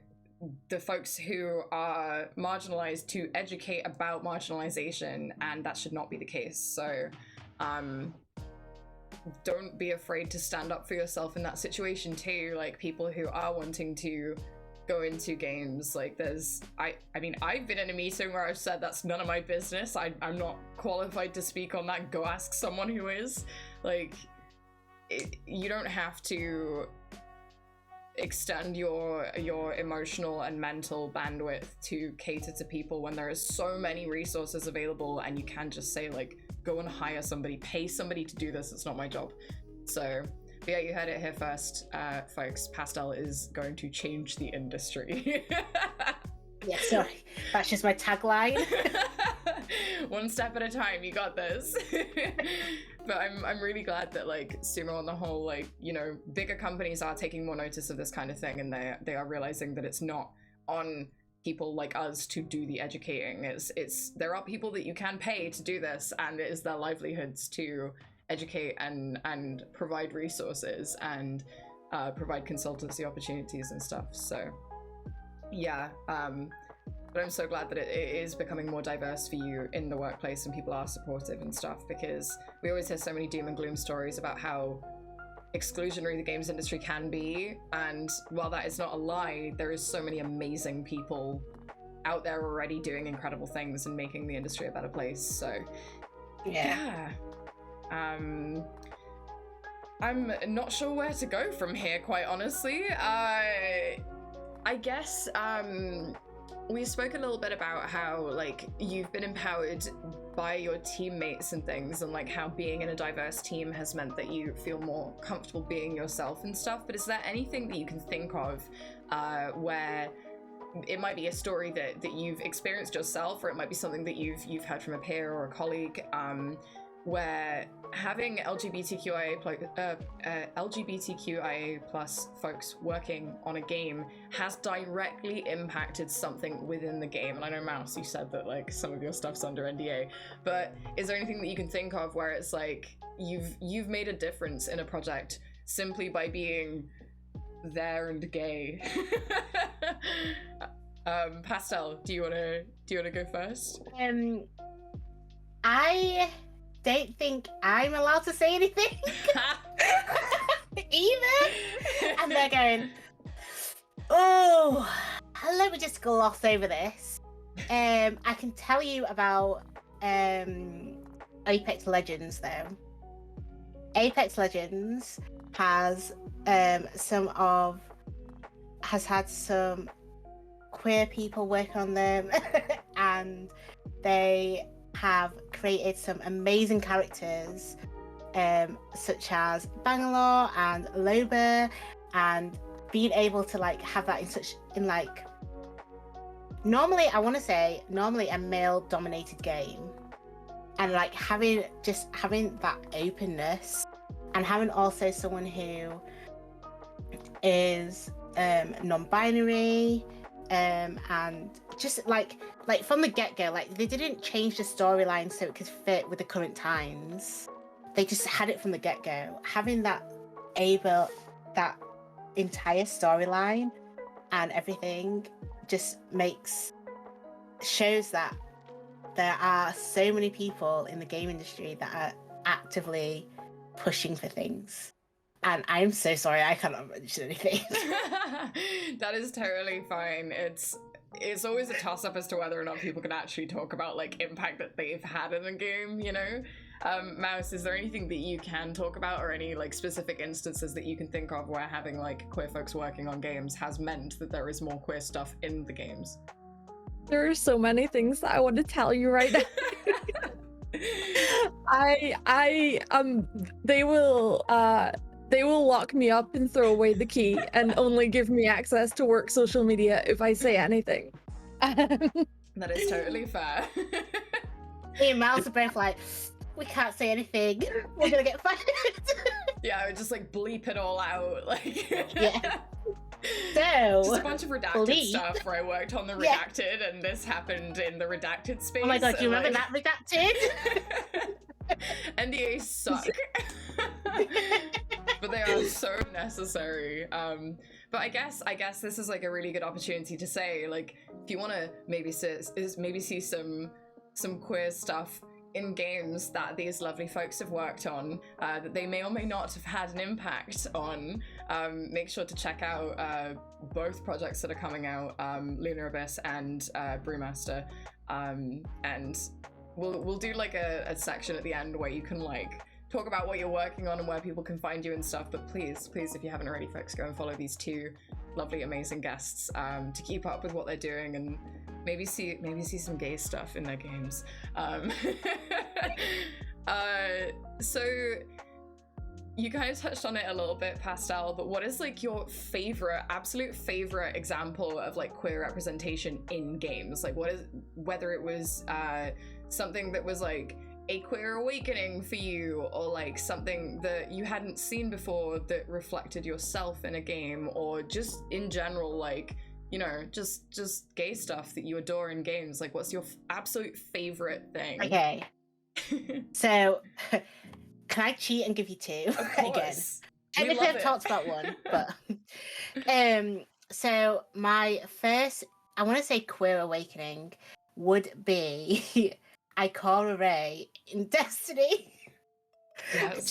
folks who are marginalized to educate about marginalization, and that should not be the case. So don't be afraid to stand up for yourself in that situation too. Like, people who are wanting to go into games, like I mean, I've been in a meeting where I've said that's none of my business, I'm not qualified to speak on that, go ask someone who is. Like, you don't have to extend your emotional and mental bandwidth to cater to people when there is so many resources available, and you can just say like, go and hire somebody, pay somebody to do this. It's not my job. So yeah, you heard it here first, folks. Pastel is going to change the industry. Yeah, sorry, that's just my tagline. One step at a time, you got this. But I'm really glad that like Sumo on the whole, like, you know, bigger companies are taking more notice of this kind of thing, and they are realizing that it's not on people like us to do the educating. It's there are people that you can pay to do this, and it is their livelihoods to educate and provide resources and provide consultancy opportunities and stuff. So yeah, but I'm so glad that it is becoming more diverse for you in the workplace, and people are supportive and stuff, because we always hear so many doom and gloom stories about how exclusionary the games industry can be, and while that is not a lie, there is so many amazing people out there already doing incredible things and making the industry a better place. So yeah. I'm not sure where to go from here, quite honestly. I guess we spoke a little bit about how like you've been empowered by your teammates and things, and like how being in a diverse team has meant that you feel more comfortable being yourself and stuff. But is there anything that you can think of where it might be a story that you've experienced yourself, or it might be something that you've heard from a peer or a colleague, where having LGBTQIA plus folks working on a game has directly impacted something within the game? And I know, Mouse, you said that like some of your stuff's under NDA, but is there anything that you can think of where it's like you've made a difference in a project simply by being there and gay? Pastel, do you wanna go first? I don't think I'm allowed to say anything either. And they're going, oh, let me just gloss over this. I can tell you about Apex Legends though. Apex Legends has had some queer people work on them and they have created some amazing characters, such as Bangalore and Loba, and being able to like have that normally a male dominated game, and like having that openness, and having also someone who is non-binary, and just like from the get-go, like they didn't change the storyline so it could fit with the current times. They just had it from the get-go. Having that entire storyline and everything just shows that there are so many people in the game industry that are actively pushing for things. And I'm so sorry, I cannot mention anything. That is totally fine. It's always a toss-up as to whether or not people can actually talk about like impact that they've had in a game, you know? Mouse, is there anything that you can talk about, or any like specific instances that you can think of where having like queer folks working on games has meant that there is more queer stuff in the games? There are so many things that I want to tell you right now. They will lock me up and throw away the key and only give me access to work social media if I say anything. That is totally fair. Me and Miles are both like, we can't say anything. We're gonna get fired. Yeah, I would just like bleep it all out. Like, yeah. So just a bunch of redacted stuff where I worked on the redacted, and this happened in the redacted space. Oh my god, do you remember that redacted? NDAs suck. But they are so necessary. But I guess this is like a really good opportunity to say, like, if you want to maybe see some queer stuff in games that these lovely folks have worked on, that they may or may not have had an impact on, make sure to check out both projects that are coming out, Lunar Abyss and Brewmaster, and we'll do like a section at the end where you can like talk about what you're working on and where people can find you and stuff. But please, if you haven't already, folks, go and follow these two lovely, amazing guests to keep up with what they're doing and maybe see some gay stuff in their games. So you kind of touched on it a little bit, Pastel, but what is like your absolute favorite example of like queer representation in games? Like whether it was something that was like a queer awakening for you, or like something that you hadn't seen before that reflected yourself in a game, or just in general, like, you know, just gay stuff that you adore in games. Like, what's your absolute favorite thing? Okay. So, can I cheat and give you two? Of course. Again. Technically, I've talked about one, but so my first, I want to say queer awakening would be Ikora Ray in Destiny. Yes.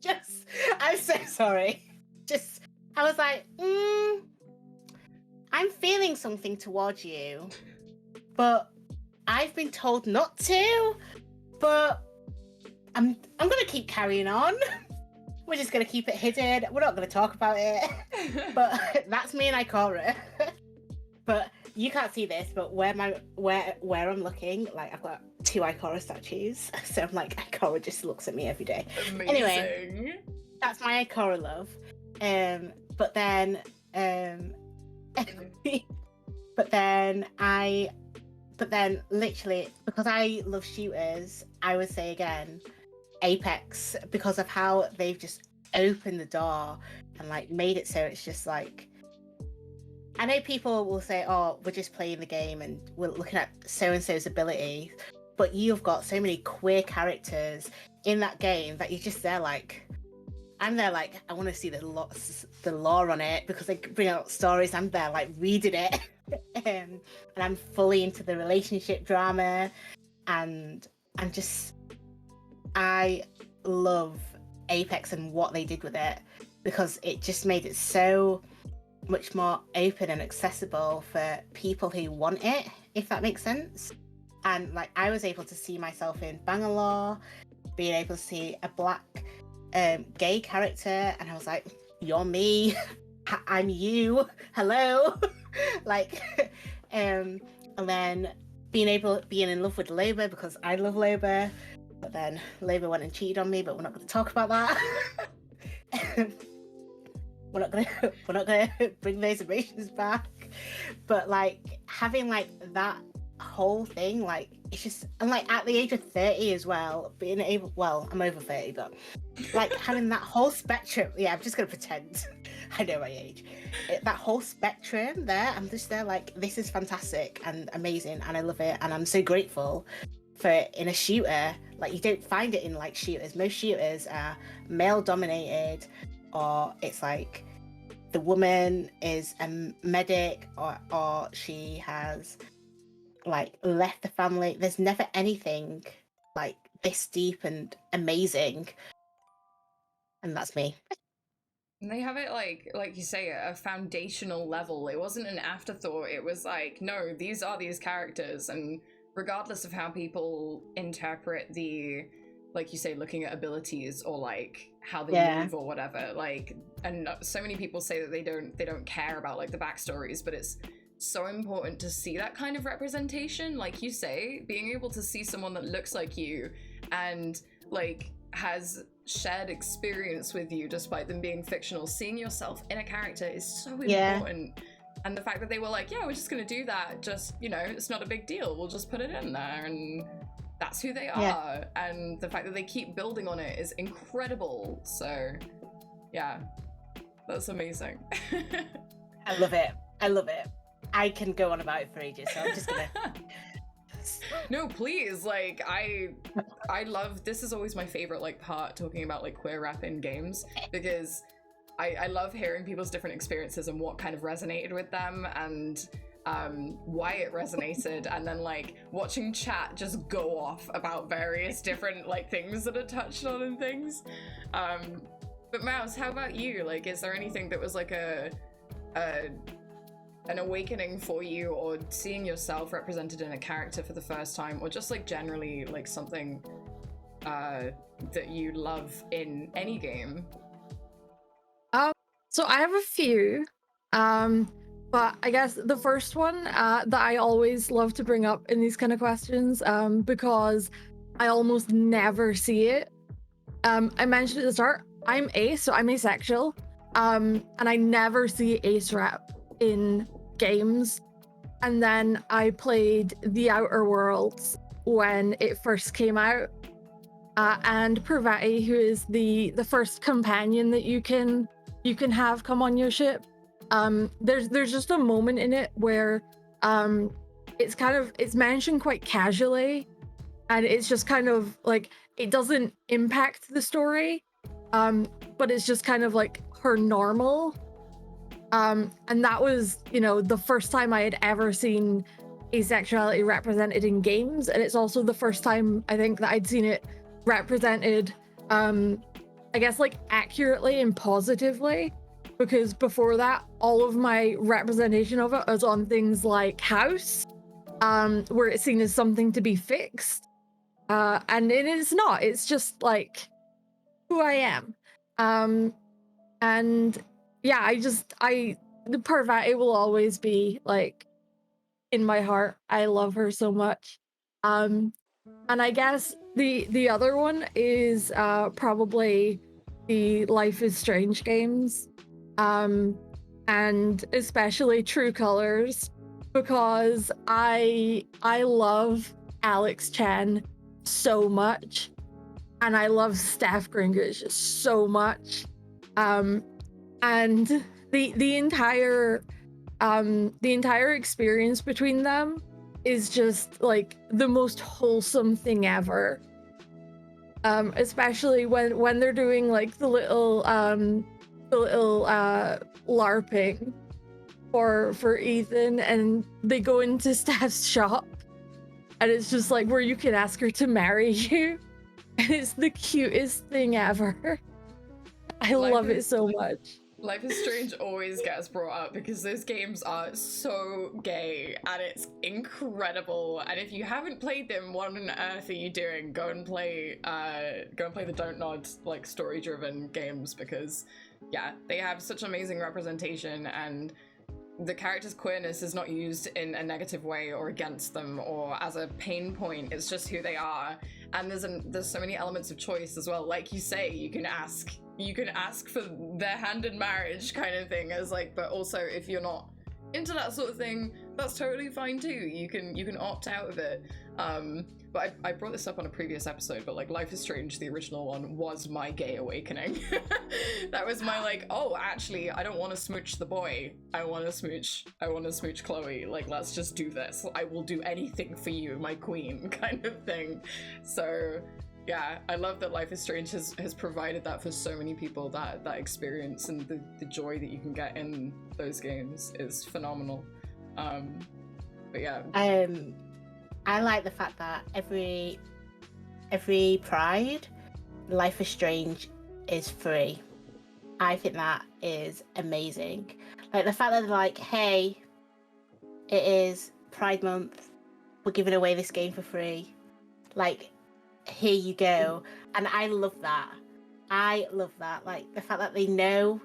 just, I'm so sorry. I was like, I'm feeling something towards you, but I've been told not to, but I'm gonna keep carrying on. We're just gonna keep it hidden. We're not gonna talk about it. But that's me and Ikora. But you can't see this, but where I'm looking, like I've got 2 Ikora statues. So I'm like, Ikora just looks at me every day. Amazing. Anyway, that's my Ikora love. But then literally, because I love shooters, I would say again Apex, because of how they've just opened the door and like made it so it's just like, I know people will say, oh, we're just playing the game and we're looking at so-and-so's ability, but you've got so many queer characters in that game that you're just there like, I'm there like, I want to see the lore on it, because they bring out stories. I'm there like reading it. And I'm fully into the relationship drama, and I love Apex and what they did with it, because it just made it so much more open and accessible for people who want it, if that makes sense. And like, I was able to see myself in Bangalore, being able to see a black gay character, and I was like, you're me, I'm you, hello. Like, and then being in love with Loba, because I love Loba, but then Loba went and cheated on me, but we're not going to talk about that. we're not gonna bring those emotions back. But like, having like that whole thing, like, it's just, and like at the age of 30 as well, being able, well, I'm over 30, but like having that whole spectrum, yeah, I'm just gonna pretend I know my age. That whole spectrum there, I'm just there like, this is fantastic and amazing, and I love it, and I'm so grateful for it in a shooter. Like, you don't find it in like shooters. Most shooters are male dominated, or it's like the woman is a medic, or she has like left the family. There's never anything like this deep and amazing, and that's me. And they have it like you say, at a foundational level. It wasn't an afterthought. It was like, no, these are these characters, and regardless of how people interpret the, like you say, looking at abilities or like how they move or whatever, like, and so many people say that they don't care about like the backstories, but it's so important to see that kind of representation. Like you say, being able to see someone that looks like you and like has shared experience with you despite them being fictional, seeing yourself in a character is so important. And the fact that they were like, yeah, we're just gonna do that, just, you know, it's not a big deal, we'll just put it in there, and that's who they are. And the fact that they keep building on it is incredible. So yeah, that's amazing. I love it. I can go on about it for ages, so I'm just gonna No, please, like, I love, this is always my favorite like part, talking about like queer rap in games, because I love hearing people's different experiences and what kind of resonated with them, and why it resonated, and then like watching chat just go off about various different like things that are touched on and things. But Mouse, how about you? Like, is there anything that was like an awakening for you, or seeing yourself represented in a character for the first time, or just like generally like something that you love in any game? So I have a few, but I guess the first one that I always love to bring up in these kind of questions, because I almost never see it. I mentioned at the start, I'm so I'm asexual, and I never see ace rep in games. And then I played The Outer Worlds when it first came out, and Pravati, who is the first companion that you can have come on your ship. There's just a moment in it where it's mentioned quite casually, and it's just kind of like it doesn't impact the story, but it's just kind of like her normal. And that was, the first time I had ever seen asexuality represented in games, and it's also the first time I think that I'd seen it represented, I guess, like accurately and positively, because before that, all of my representation of it was on things like House, where it's seen as something to be fixed, and it is not. It's just like who I am, and yeah, the Parvati will always be like in my heart. I love her so much. And I guess the other one is probably the Life is Strange games, and especially True Colors, because I love Alex Chen so much, and I love Steph Gringish so much. And the entire experience between them is just like the most wholesome thing ever. Especially when they're doing like the little LARPing for Ethan, and they go into Steph's shop, and it's just like where you can ask her to marry you. And it's the cutest thing ever. I love it so much. Life is Strange always gets brought up because those games are so gay and it's incredible. And if you haven't played them, what on earth are you doing? Go and play the Don't Nod, like, story-driven games, because yeah, they have such amazing representation, and the character's queerness is not used in a negative way or against them or as a pain point. It's just who they are. And there's so many elements of choice as well. Like you say, you can ask for their hand in marriage kind of thing, as like, but also if you're not into that sort of thing, that's totally fine too. You can opt out of it. But I brought this up on a previous episode, but like Life is Strange, the original one, was my gay awakening. That was my like, oh, actually, I don't want to smooch the boy. I want to smooch Chloe. Like, let's just do this. I will do anything for you, my queen, kind of thing. So yeah, I love that Life is Strange has provided that for so many people. That experience and the joy that you can get in those games is phenomenal. But yeah. I like the fact that every Pride, Life is Strange is free. I think that is amazing. Like the fact that they're like, hey, it is Pride Month, we're giving away this game for free. Like, here you go. And I love that. Like the fact that they know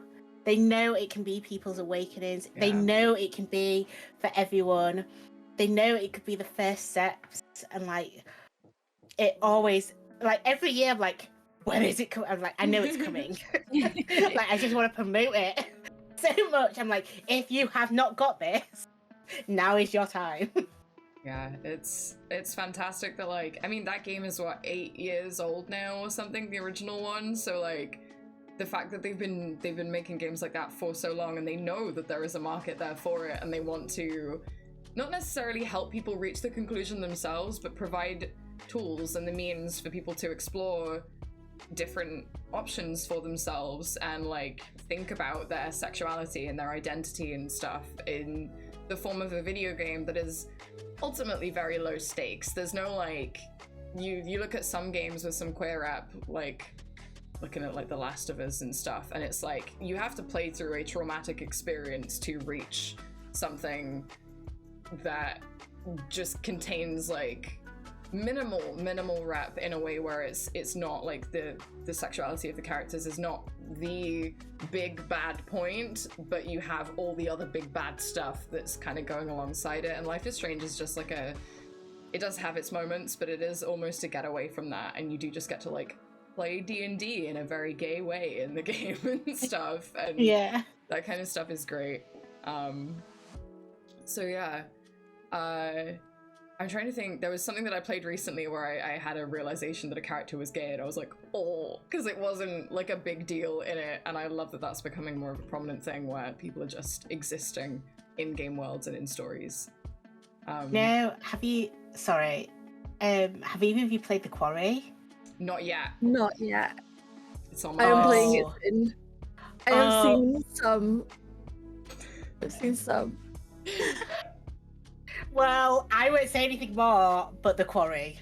it can be people's awakenings. Yeah. They know it can be for everyone. They know it could be the first steps, and like it always, like every year, I'm like, when is it coming? I'm like, I know it's coming. Like I just want to promote it so much. I'm like, if you have not got this, now is your time. Yeah, it's fantastic that, like, I mean, that game is what, 8 years old now or something, the original one. So like the fact that they've been making games like that for so long, and they know that there is a market there for it, and they want to not necessarily help people reach the conclusion themselves, but provide tools and the means for people to explore different options for themselves and like think about their sexuality and their identity and stuff in the form of a video game that is ultimately very low stakes. There's no like, you look at some games with some queer rep, like looking at like The Last of Us and stuff, and it's like you have to play through a traumatic experience to reach something that just contains like minimal rep in a way where it's not like the sexuality of the characters is not the big bad point, but you have all the other big bad stuff that's kind of going alongside it. And Life is Strange is just like it does have its moments, but it is almost a getaway from that, and you do just get to like play D&D in a very gay way in the game and stuff, and Yeah. that kind of stuff is great. So yeah, I'm trying to think. There was something that I played recently where I had a realization that a character was gay, and I was like, oh, because it wasn't like a big deal in it. And I love that that's becoming more of a prominent thing where people are just existing in game worlds and in stories. No, have you? Sorry, have either of you played The Quarry? Not yet. Not yet. It's on I am my playing list. it soon. I have seen some. I've seen some. Well, I won't say anything more, but The Quarry.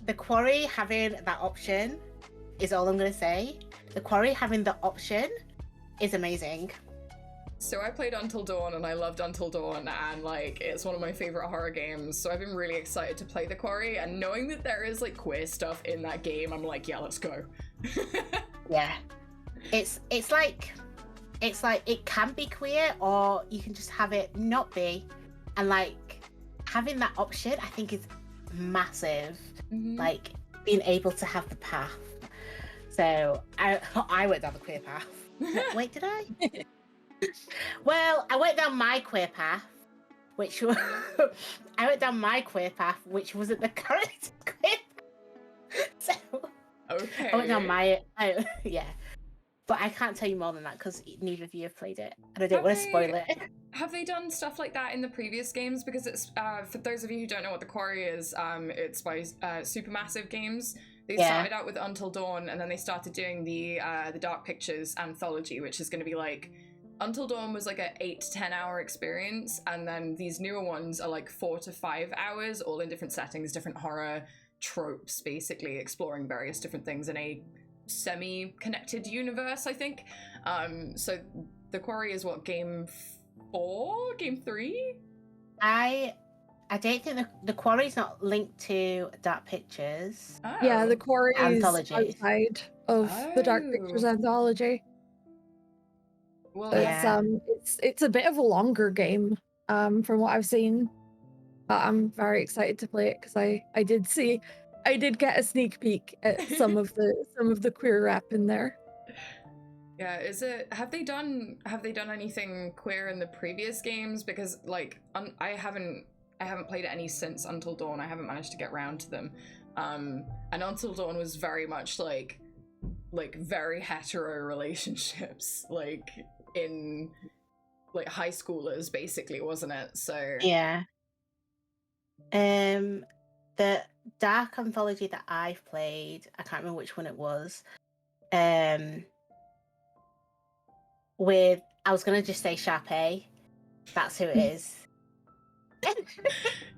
The Quarry having that option is all I'm going to say. The Quarry having the option is amazing. So I played Until Dawn, and I loved Until Dawn, and like it's one of my favorite horror games. So I've been really excited to play The Quarry, and knowing that there is like queer stuff in that game, I'm like, yeah, let's go. Yeah, it's like it can be queer, or you can just have it not be, and like having that option, I think is massive. Mm-hmm. Like being able to have the path. So I went down the queer path. Wait, did I? Well, I went down my queer path, which was which wasn't the correct queer path. So Okay. I went down yeah. But I can't tell you more than that because neither of you have played it, and I don't want to spoil it. Have they done stuff like that in the previous games? Because it's for those of you who don't know what The Quarry is, it's by Supermassive Games. They started out with Until Dawn, and then they started doing the Dark Pictures anthology, which is going to be like Until Dawn was like an 8 to 10 hour experience, and then these newer ones are like 4 to 5 hours, all in different settings, different horror tropes, basically exploring various different things in a semi-connected universe, I think. So The Quarry is what, game 4? Game 3? I don't think the Quarry's not linked to Dark Pictures. Oh. Yeah, The Quarry is Anthology. outside of the Dark Pictures anthology. Well, It's a bit of a longer game, from what I've seen. But I'm very excited to play it because I did get a sneak peek at some of the queer rap in there. Yeah, have they done anything queer in the previous games? Because like I haven't played any since Until Dawn. I haven't managed to get around to them. And Until Dawn was very much like very hetero relationships, like in like high schoolers basically, wasn't it? So yeah. The Dark anthology that I've played, I can't remember which one it was. With I was gonna just say Sharpay. That's who it is.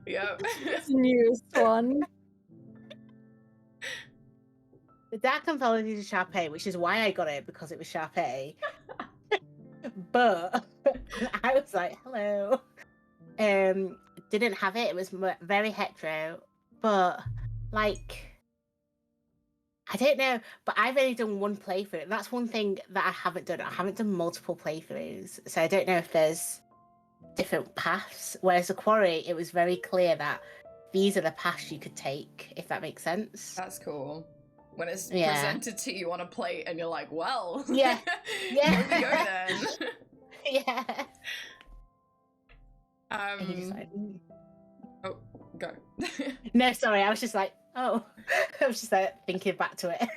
Yep. It's the newest one. The Dark anthology is Sharpay, which is why I got it, because it was Sharpay. But I was like, hello. Didn't have it. It was very hetero, but like, I don't know. But I've only done one playthrough, and that's one thing that I haven't done. I haven't done multiple playthroughs, so I don't know if there's different paths. Whereas The Quarry, it was very clear that these are the paths you could take, if that makes sense. That's cool. When it's presented to you on a plate, and you're like, well, yeah, here we go then. Yeah. And you just like, oh, go. No, sorry, I was just like, oh. I was just like thinking back to it.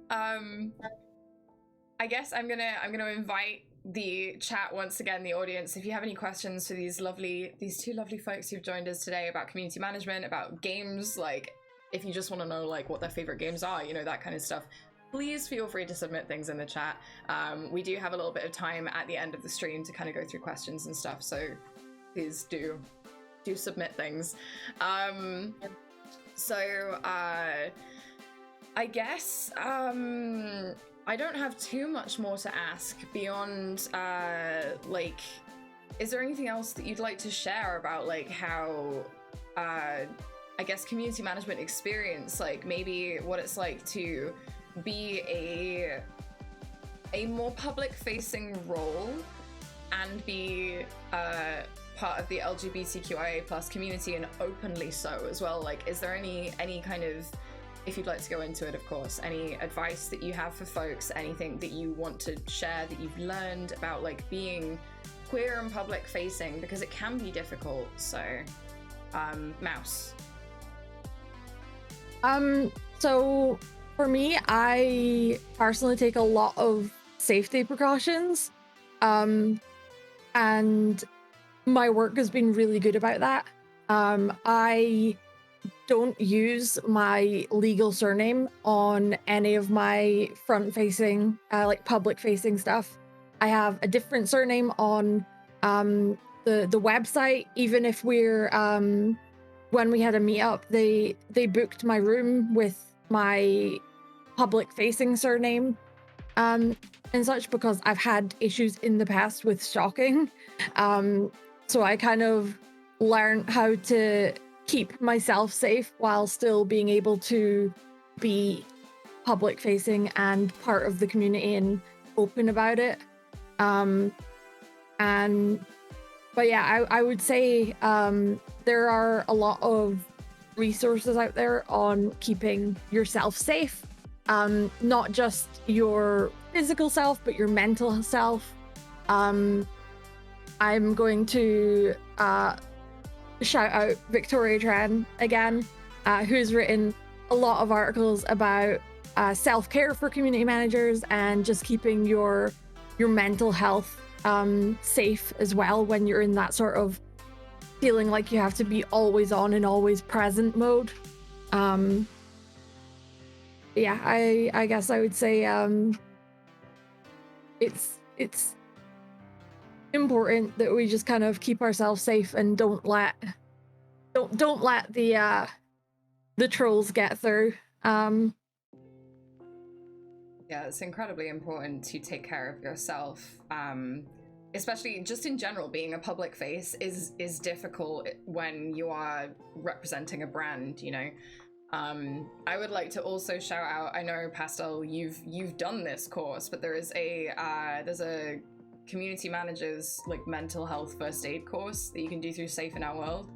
I guess I'm gonna invite the chat once again, the audience. If you have any questions for these two lovely folks who've joined us today about community management, about games, like if you just want to know like what their favorite games are, you know, that kind of stuff, please feel free to submit things in the chat. We do have a little bit of time at the end of the stream to kind of go through questions and stuff, so please do submit things. So I guess I don't have too much more to ask beyond like is there anything else that you'd like to share about like how, I guess, community management experience, like maybe what it's like to be a more public-facing role and be part of the LGBTQIA plus community, and openly so as well? Like, is there any kind of, if you'd like to go into it, of course, any advice that you have for folks, anything that you want to share that you've learned about like being queer and public-facing, because it can be difficult. So, Mouse. So for me, I personally take a lot of safety precautions. And my work has been really good about that. I don't use my legal surname on any of my front-facing, like public-facing stuff. I have a different surname on the website. Even if we're when we had a meetup, they booked my room with my public-facing surname and such, because I've had issues in the past with stalking. So I kind of learned how to keep myself safe while still being able to be public-facing and part of the community and open about it. But yeah, I would say there are a lot of resources out there on keeping yourself safe. Not just your physical self, but your mental self. I'm going to shout out Victoria Tran again, who's written a lot of articles about self-care for community managers and just keeping your mental health safe as well when you're in that sort of feeling like you have to be always on and always present mode. Yeah, I guess I would say it's important that we just kind of keep ourselves safe and don't let the trolls get through. Yeah, it's incredibly important to take care of yourself. Especially just in general, being a public face is difficult when you are representing a brand, you know. I would like to also shout out, I know, Pastel, you've done this course, but there's a community managers like mental health first aid course that you can do through Safe in Our World.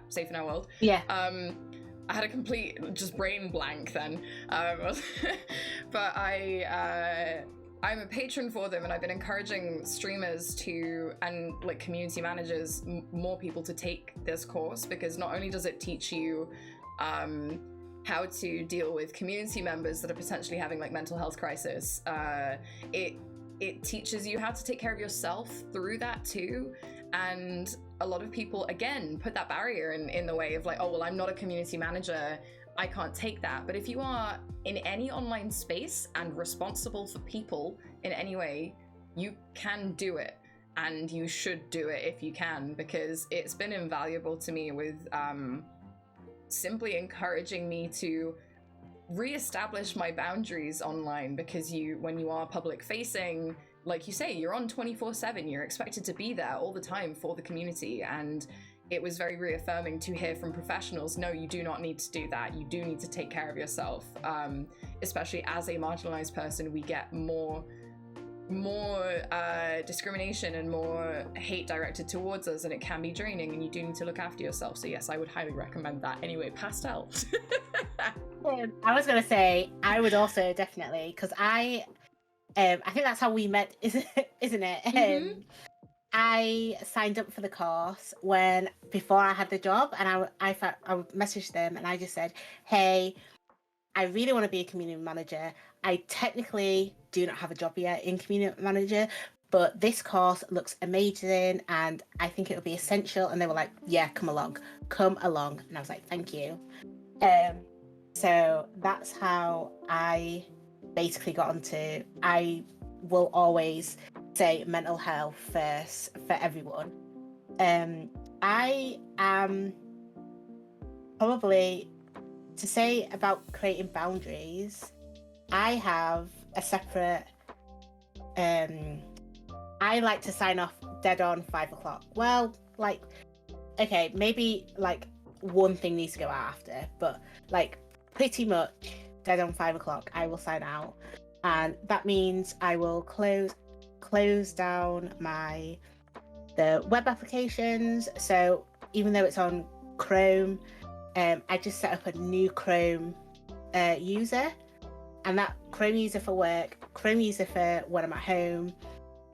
Safe in Our World. Yeah. I had a complete just brain blank then. But I'm a patron for them, and I've been encouraging streamers to, and like community managers, more people to take this course, because not only does it teach you how to deal with community members that are potentially having like mental health crisis, it teaches you how to take care of yourself through that too. And a lot of people, again, put that barrier in the way of like, oh, well, I'm not a community manager, I can't take that. But if you are in any online space and responsible for people in any way, you can do it, and you should do it if you can, because it's been invaluable to me with simply encouraging me to reestablish my boundaries online. Because when you are public facing, like you say, you're on 24/7, you're expected to be there all the time for the community. And it was very reaffirming to hear from professionals, no, you do not need to do that. You do need to take care of yourself. Especially as a marginalized person, we get more discrimination and more hate directed towards us, and it can be draining, and you do need to look after yourself. So yes, I would highly recommend that. Anyway, Pastel. I was gonna say I would also definitely, because I think that's how we met, isn't it? Mm-hmm. I signed up for the course before I had the job, and I messaged them and I just said, hey, I really want to be a community manager. I technically do not have a job yet in community manager, but this course looks amazing and I think it'll be essential. And they were like, yeah, come along. And I was like, thank you. So that's how I basically got onto, I will always say mental health first for everyone. I am probably, to say about creating boundaries, I have a separate, I like to sign off dead on 5 o'clock. Well, like, okay, maybe like one thing needs to go after, but like pretty much dead on 5 o'clock, I will sign out. And that means I will close down the web applications. So even though it's on Chrome, I just set up a new Chrome user, and that Chrome user for work, Chrome user for when I'm at home,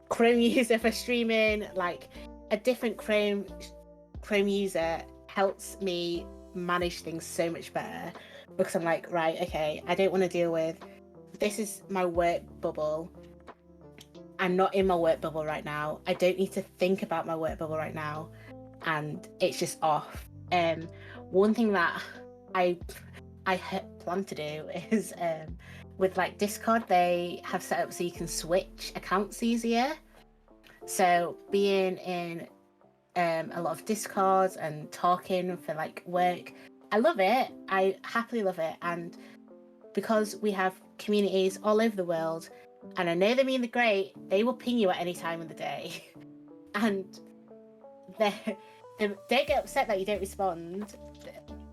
Chrome user for streaming, like a different Chrome user helps me manage things so much better, because I'm like, right, okay, I don't want to deal with, this is my work bubble. I'm not in my work bubble right now. I don't need to think about my work bubble right now, and it's just off. One thing that I plan to do is with like Discord, they have set up so you can switch accounts easier. So being in a lot of Discords and talking for like work, I love it. I happily love it. And because we have communities all over the world, and I know they mean the great, they will ping you at any time of the day. And they don't get upset that you don't respond.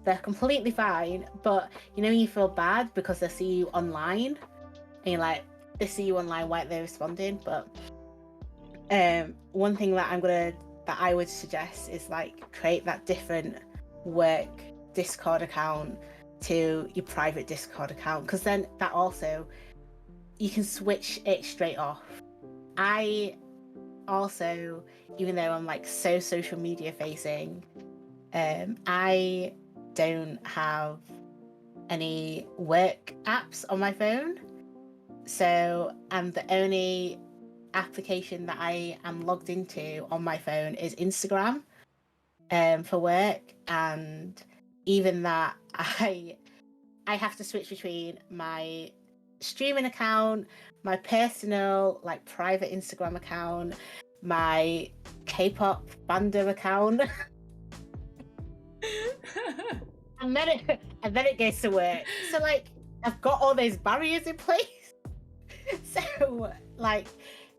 They're completely fine. But you know, you feel bad because they see you online, and you're like, they see you online, why aren't they responding? But one thing that I would suggest is like create that different work Discord account to your private Discord account, because then that also, you can switch it straight off. I also, even though I'm like so social media facing, I don't have any work apps on my phone. So the only application that I am logged into on my phone is Instagram for work. And even that, I have to switch between my streaming account, my personal like private Instagram account, my K-pop fandom account. and then it goes to work. So like I've got all those barriers in place. So like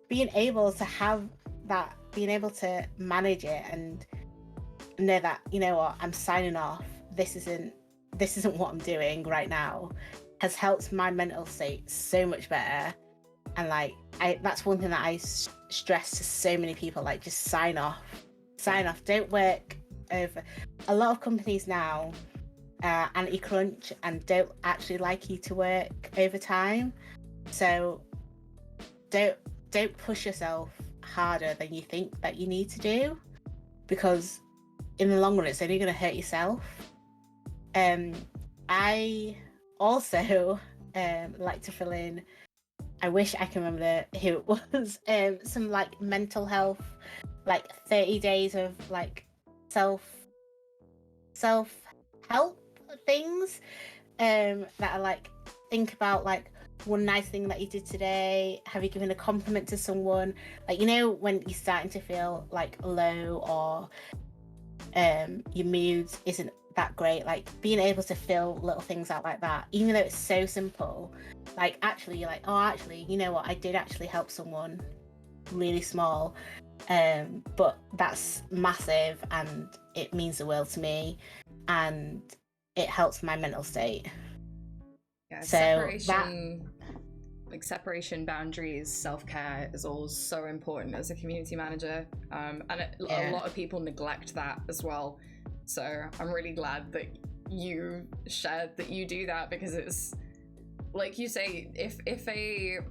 being able to have that, being able to manage it and know that, you know what, I'm signing off, this isn't what I'm doing right now, has helped my mental state so much better. And like that's one thing that I stress to so many people, like just sign off, don't work over. A lot of companies now anti-crunch and don't actually like you to work overtime, so don't push yourself harder than you think that you need to do, because in the long run it's only going to hurt yourself. I also like to fill in, I wish I can remember who it was, some like mental health, like 30 days of like self-help things that are like, think about like one nice thing that you did today. Have you given a compliment to someone? Like, you know, when you're starting to feel like low or your mood isn't that great, like being able to fill little things out like that, even though it's so simple, like actually you're like, oh, actually, you know what, I did actually help someone really small, but that's massive and it means the world to me and it helps my mental state. Yeah, so separation, boundaries, self-care is all so important as a community manager, and a lot of people neglect that as well. So I'm really glad that you shared that you do that, because it's like you say, if a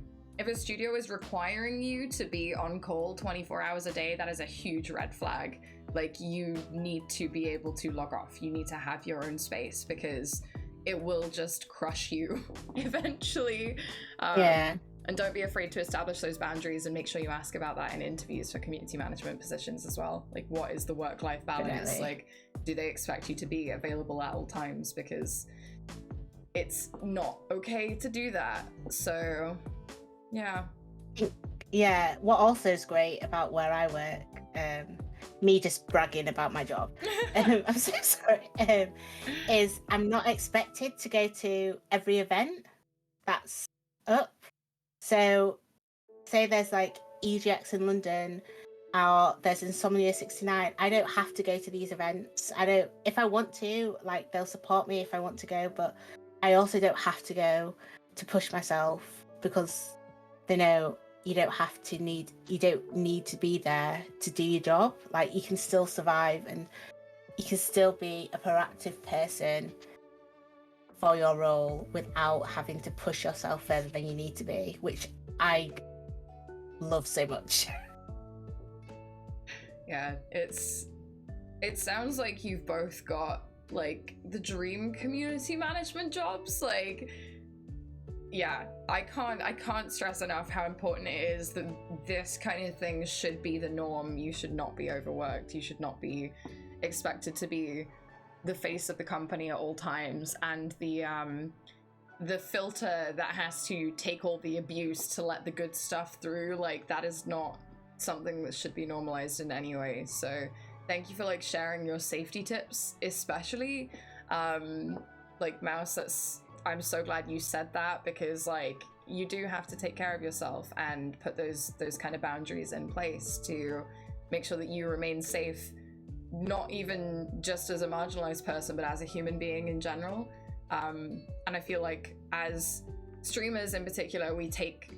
studio is requiring you to be on call 24 hours a day, that is a huge red flag. Like, you need to be able to log off. You need to have your own space, because it will just crush you eventually. And don't be afraid to establish those boundaries, and make sure you ask about that in interviews for community management positions as well. Like, what is the work-life balance? Definitely. Like, do they expect you to be available at all times? Because it's not okay to do that. So, yeah. Yeah, what also is great about where I work, me just bragging about my job, I'm so sorry, is I'm not expected to go to every event that's up. So say there's like EGX in London there's Insomnia 69. I don't have to go to these events. I don't, if I want to, like, they'll support me if I want to go, but I also don't have to go to push myself, because they know you don't need to be there to do your job. Like, you can still survive, and you can still be a proactive person for your role without having to push yourself further than you need to be, which I love so much. Yeah, it sounds like you've both got like the dream community management jobs. Like, yeah, I can't stress enough how important it is that this kind of thing should be the norm. You should not be overworked. You should not be expected to be the face of the company at all times, and the filter that has to take all the abuse to let the good stuff through, like, that is not something that should be normalized in any way. So thank you for like sharing your safety tips, especially like Mouse. I'm so glad you said that, because like you do have to take care of yourself and put those kind of boundaries in place to make sure that you remain safe, not even just as a marginalized person, but as a human being in general. And I feel like as streamers in particular, we take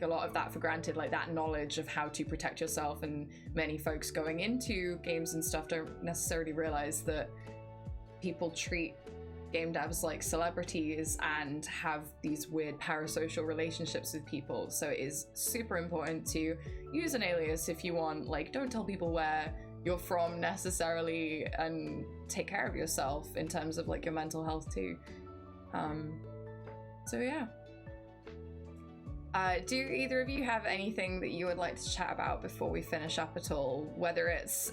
a lot of that for granted, like that knowledge of how to protect yourself, and many folks going into games and stuff don't necessarily realize that people treat game devs like celebrities and have these weird parasocial relationships with people. So it is super important to use an alias if you want. Like, don't tell people where you're from necessarily, and take care of yourself in terms of like your mental health too. So yeah. Do either of you have anything that you would like to chat about before we finish up at all? Whether it's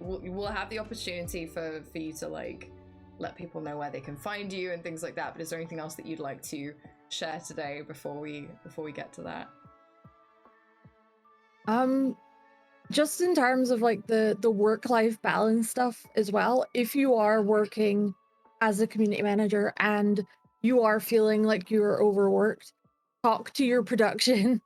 we'll have the opportunity for you to like let people know where they can find you and things like that, but is there anything else that you'd like to share today before we get to that? Just in terms of like the work-life balance stuff as well, if you are working as a community manager and you are feeling like you're overworked, talk to your production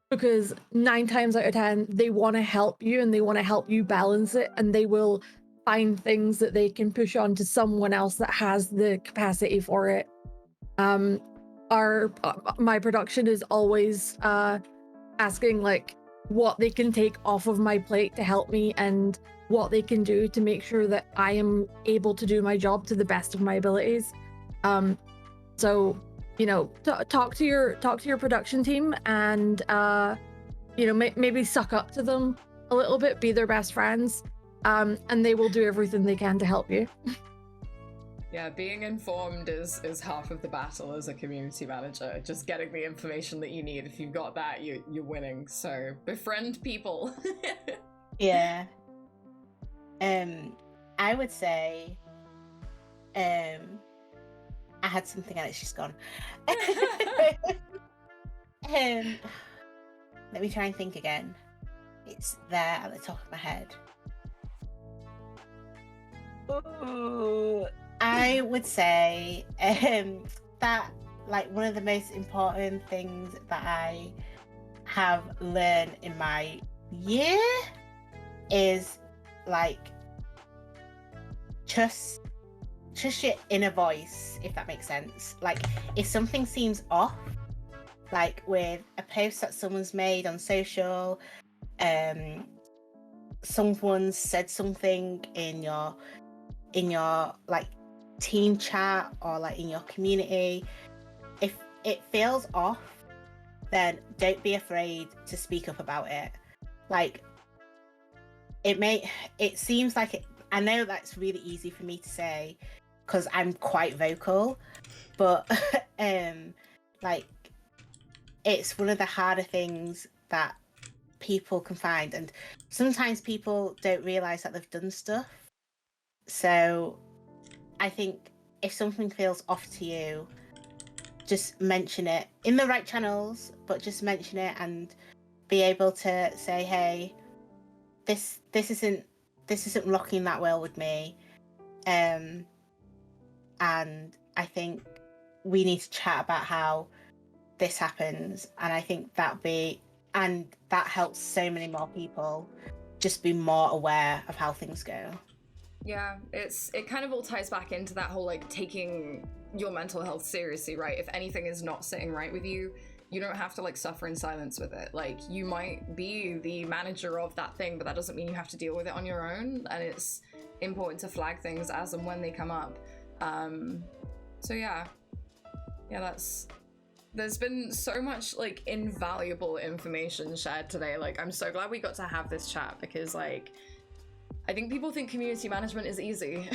because 9 times out of 10 they want to help you and they want to help you balance it, and they will find things that they can push on to someone else that has the capacity for it. My production is always asking like what they can take off of my plate to help me, and what they can do to make sure that I am able to do my job to the best of my abilities. So, you know, talk to your production team, and you know, maybe suck up to them a little bit, be their best friends, and they will do everything they can to help you. Yeah, being informed is half of the battle as a community manager. Just getting the information that you need. If you've got that, you're winning. So befriend people. Yeah. I would say, I had something and it's just gone. Let me try and think again. It's there at the top of my head. Ooh. I would say that like one of the most important things that I have learned in my year is like trust your inner voice, if that makes sense. Like, if something seems off, like with a post that someone's made on social, someone's said something in your like team chat or like in your community, if it feels off, then don't be afraid to speak up about it. Like, it seems like it, I know that's really easy for me to say because I'm quite vocal, but like, it's one of the harder things that people can find, and sometimes people don't realize that they've done stuff. So I think if something feels off to you, just mention it in the right channels, but just mention it and be able to say, hey, this isn't rocking that well with me, and I think we need to chat about how this happens. And I think that'd be And that helps so many more people just be more aware of how things go. Yeah, it kind of all ties back into that whole like taking your mental health seriously, right? If anything is not sitting right with you, you don't have to like suffer in silence with it. Like, you might be the manager of that thing, but that doesn't mean you have to deal with it on your own. And it's important to flag things as and when they come up. So yeah, there's been so much like invaluable information shared today. Like, I'm so glad we got to have this chat, because like, I think people think community management is easy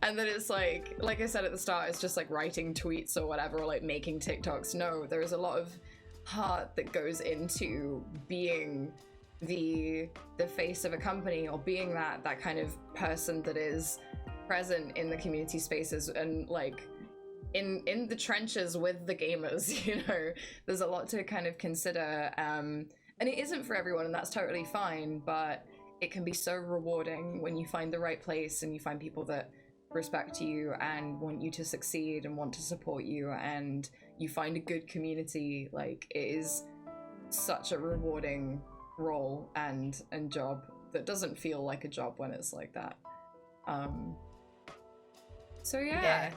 and that it's like I said at the start, it's just like writing tweets or whatever, or like making TikToks. No, there's a lot of heart that goes into being the face of a company, or being that kind of person that is present in the community spaces and like in the trenches with the gamers. You know, there's a lot to kind of consider, and it isn't for everyone, and that's totally fine, but it can be so rewarding when you find the right place and you find people that respect you and want you to succeed and want to support you, and you find a good community. Like, it is such a rewarding role and job that doesn't feel like a job when it's like that. So yeah.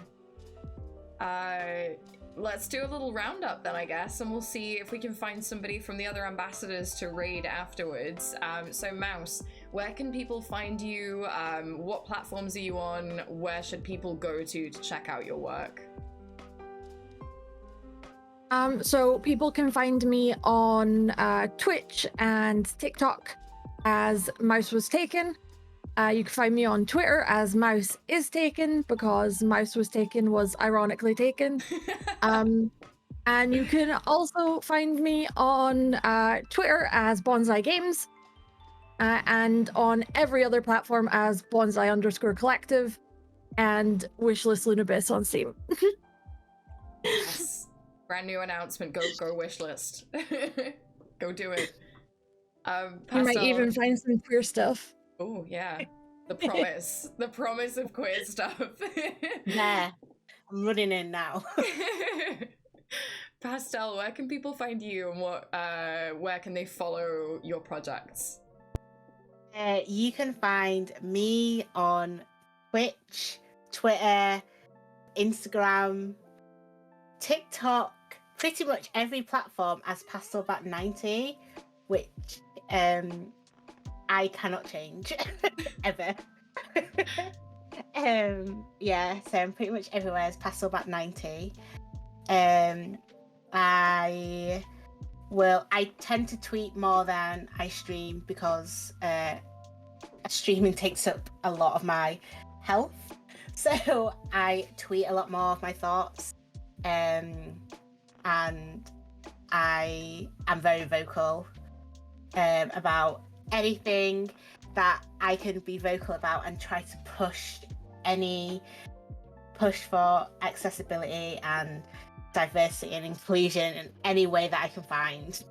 Let's do a little roundup then, I guess, and we'll see if we can find somebody from the other ambassadors to raid afterwards. So Mouse, where can people find you? What platforms are you on? Where should people go to check out your work? So people can find me on Twitch and TikTok as Mouse Was Taken. You can find me on Twitter as Mouse Is Taken, because Mouse Was Taken was ironically taken. And you can also find me on Twitter as Bonsai Games, and on every other platform as Bonsai_Collective, and Wishlist Lunabyss on Steam. Yes. Brand new announcement. Go wishlist. Go do it. You might even find some queer stuff. Oh yeah, the promise of queer stuff. Yeah, I'm running in now. Pastel, where can people find you, and where can they follow your projects? You can find me on Twitch, Twitter, Instagram, TikTok, pretty much every platform as PastelBat90, which I cannot change ever. Yeah, so I'm pretty much everywhere as PastelBat90. I tend to tweet more than I stream, because streaming takes up a lot of my health. So I tweet a lot more of my thoughts, and I am very vocal about anything that I can be vocal about, and try to push for accessibility and diversity and inclusion in any way that I can find.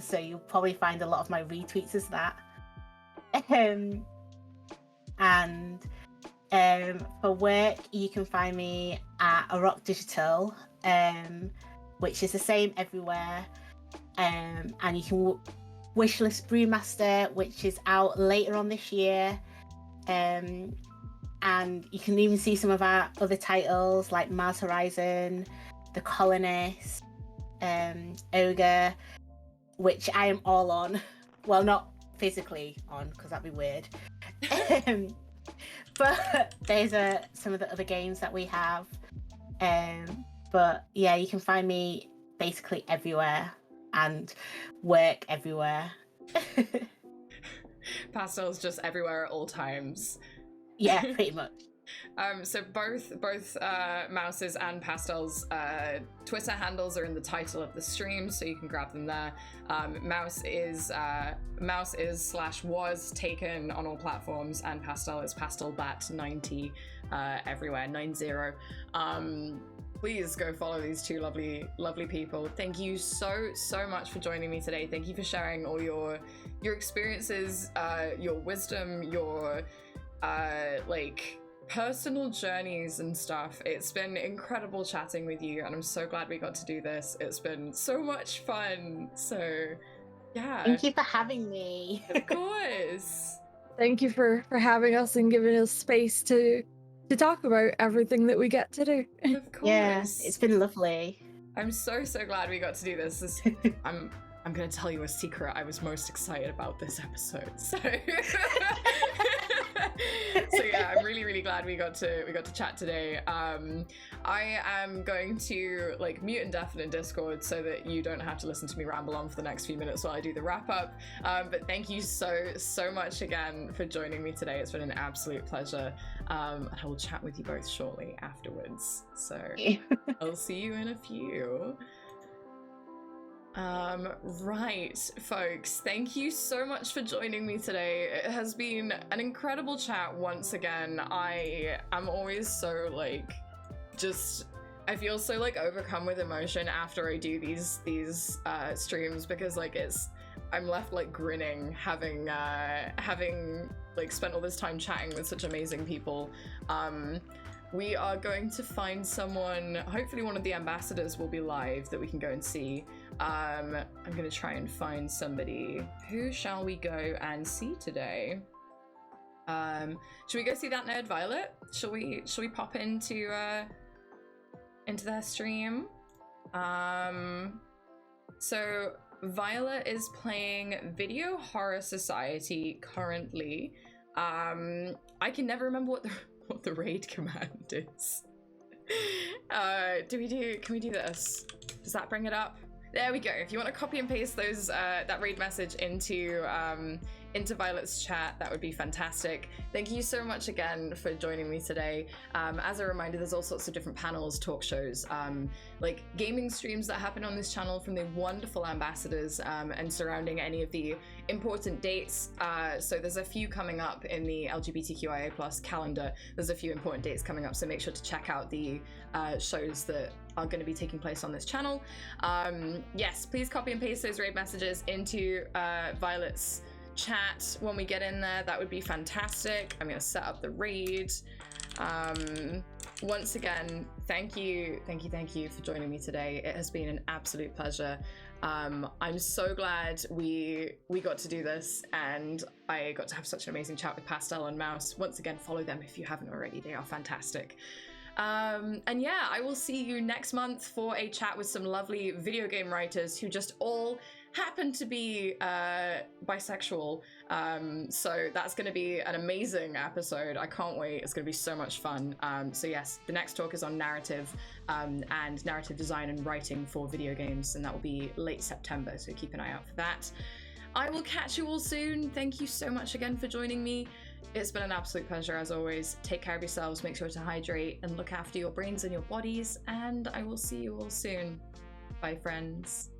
So you'll probably find a lot of my retweets as that. And for work, you can find me at A Rock Digital, which is the same everywhere. And you can wishlist Brewmaster, which is out later on this year. And you can even see some of our other titles like Mars Horizon, The Colonist, Ogre, which I am all on. Well, not physically on, because that'd be weird. But there's some of the other games that we have. But yeah, you can find me basically everywhere and work everywhere. Pastel's just everywhere at all times. Yeah, pretty much. So both Mouse's and Pastel's Twitter handles are in the title of the stream, so you can grab them there. Mouse is /was taken on all platforms, and Pastel is PastelBat90 everywhere, 90. Please go follow these two lovely people. Thank you so much for joining me today. Thank you for sharing all your experiences, your wisdom, your personal journeys and stuff. It's been incredible chatting with you, and I'm so glad we got to do this. It's been so much fun. So, yeah. Thank you for having me. Of course. Thank you for having us and giving us space to talk about everything that we get to do. Of course. Yeah, it's been lovely. I'm so glad we got to do this. I'm gonna tell you a secret. I was most excited about this episode. So so yeah, I'm really glad we got to chat today. I am going to like mute and deafen Discord so that you don't have to listen to me ramble on for the next few minutes while I do the wrap up. But thank you so much again for joining me today. It's been an absolute pleasure. And I will chat with you both shortly afterwards. So I'll see you in a few. Right, folks, thank you so much for joining me today. It has been an incredible chat once again. I am always so like, I feel so like overcome with emotion after I do these streams, because like I'm left like grinning having like spent all this time chatting with such amazing people. We are going to find someone, hopefully one of the ambassadors will be live that we can go and see. I'm going to try and find somebody. Who shall we go and see today? Should we go see that nerd Violet? Shall we pop into their stream? So Violet is playing Video Horror Society currently. I can never remember what the raid command is. Can we do this? Does that bring it up? There we go. If you want to copy and paste those that raid message into Violet's chat, that would be fantastic. Thank you so much again for joining me today. As a reminder, there's all sorts of different panels, talk shows, like gaming streams that happen on this channel from the wonderful ambassadors, and surrounding any of the important dates. So there's a few coming up in the LGBTQIA+ calendar. There's a few important dates coming up, so make sure to check out the shows that are going to be taking place on this channel. Yes, please copy and paste those raid messages into Violet's chat when we get in there. That would be fantastic. I'm going to set up the raid. Once again, thank you for joining me today. It has been an absolute pleasure. I'm so glad we got to do this, and I got to have such an amazing chat with Pastel and Mouse. Once again, follow them if you haven't already. They are fantastic. And yeah, I will see you next month for a chat with some lovely video game writers who just all happen to be bisexual. So that's going to be an amazing episode. I can't wait. It's going to be so much fun. So yes, the next talk is on narrative and narrative design and writing for video games, and that will be late September, so keep an eye out for that. I will catch you all soon. Thank you so much again for joining me. It's been an absolute pleasure as always. Take care of yourselves, make sure to hydrate and look after your brains and your bodies, and I will see you all soon. Bye, friends.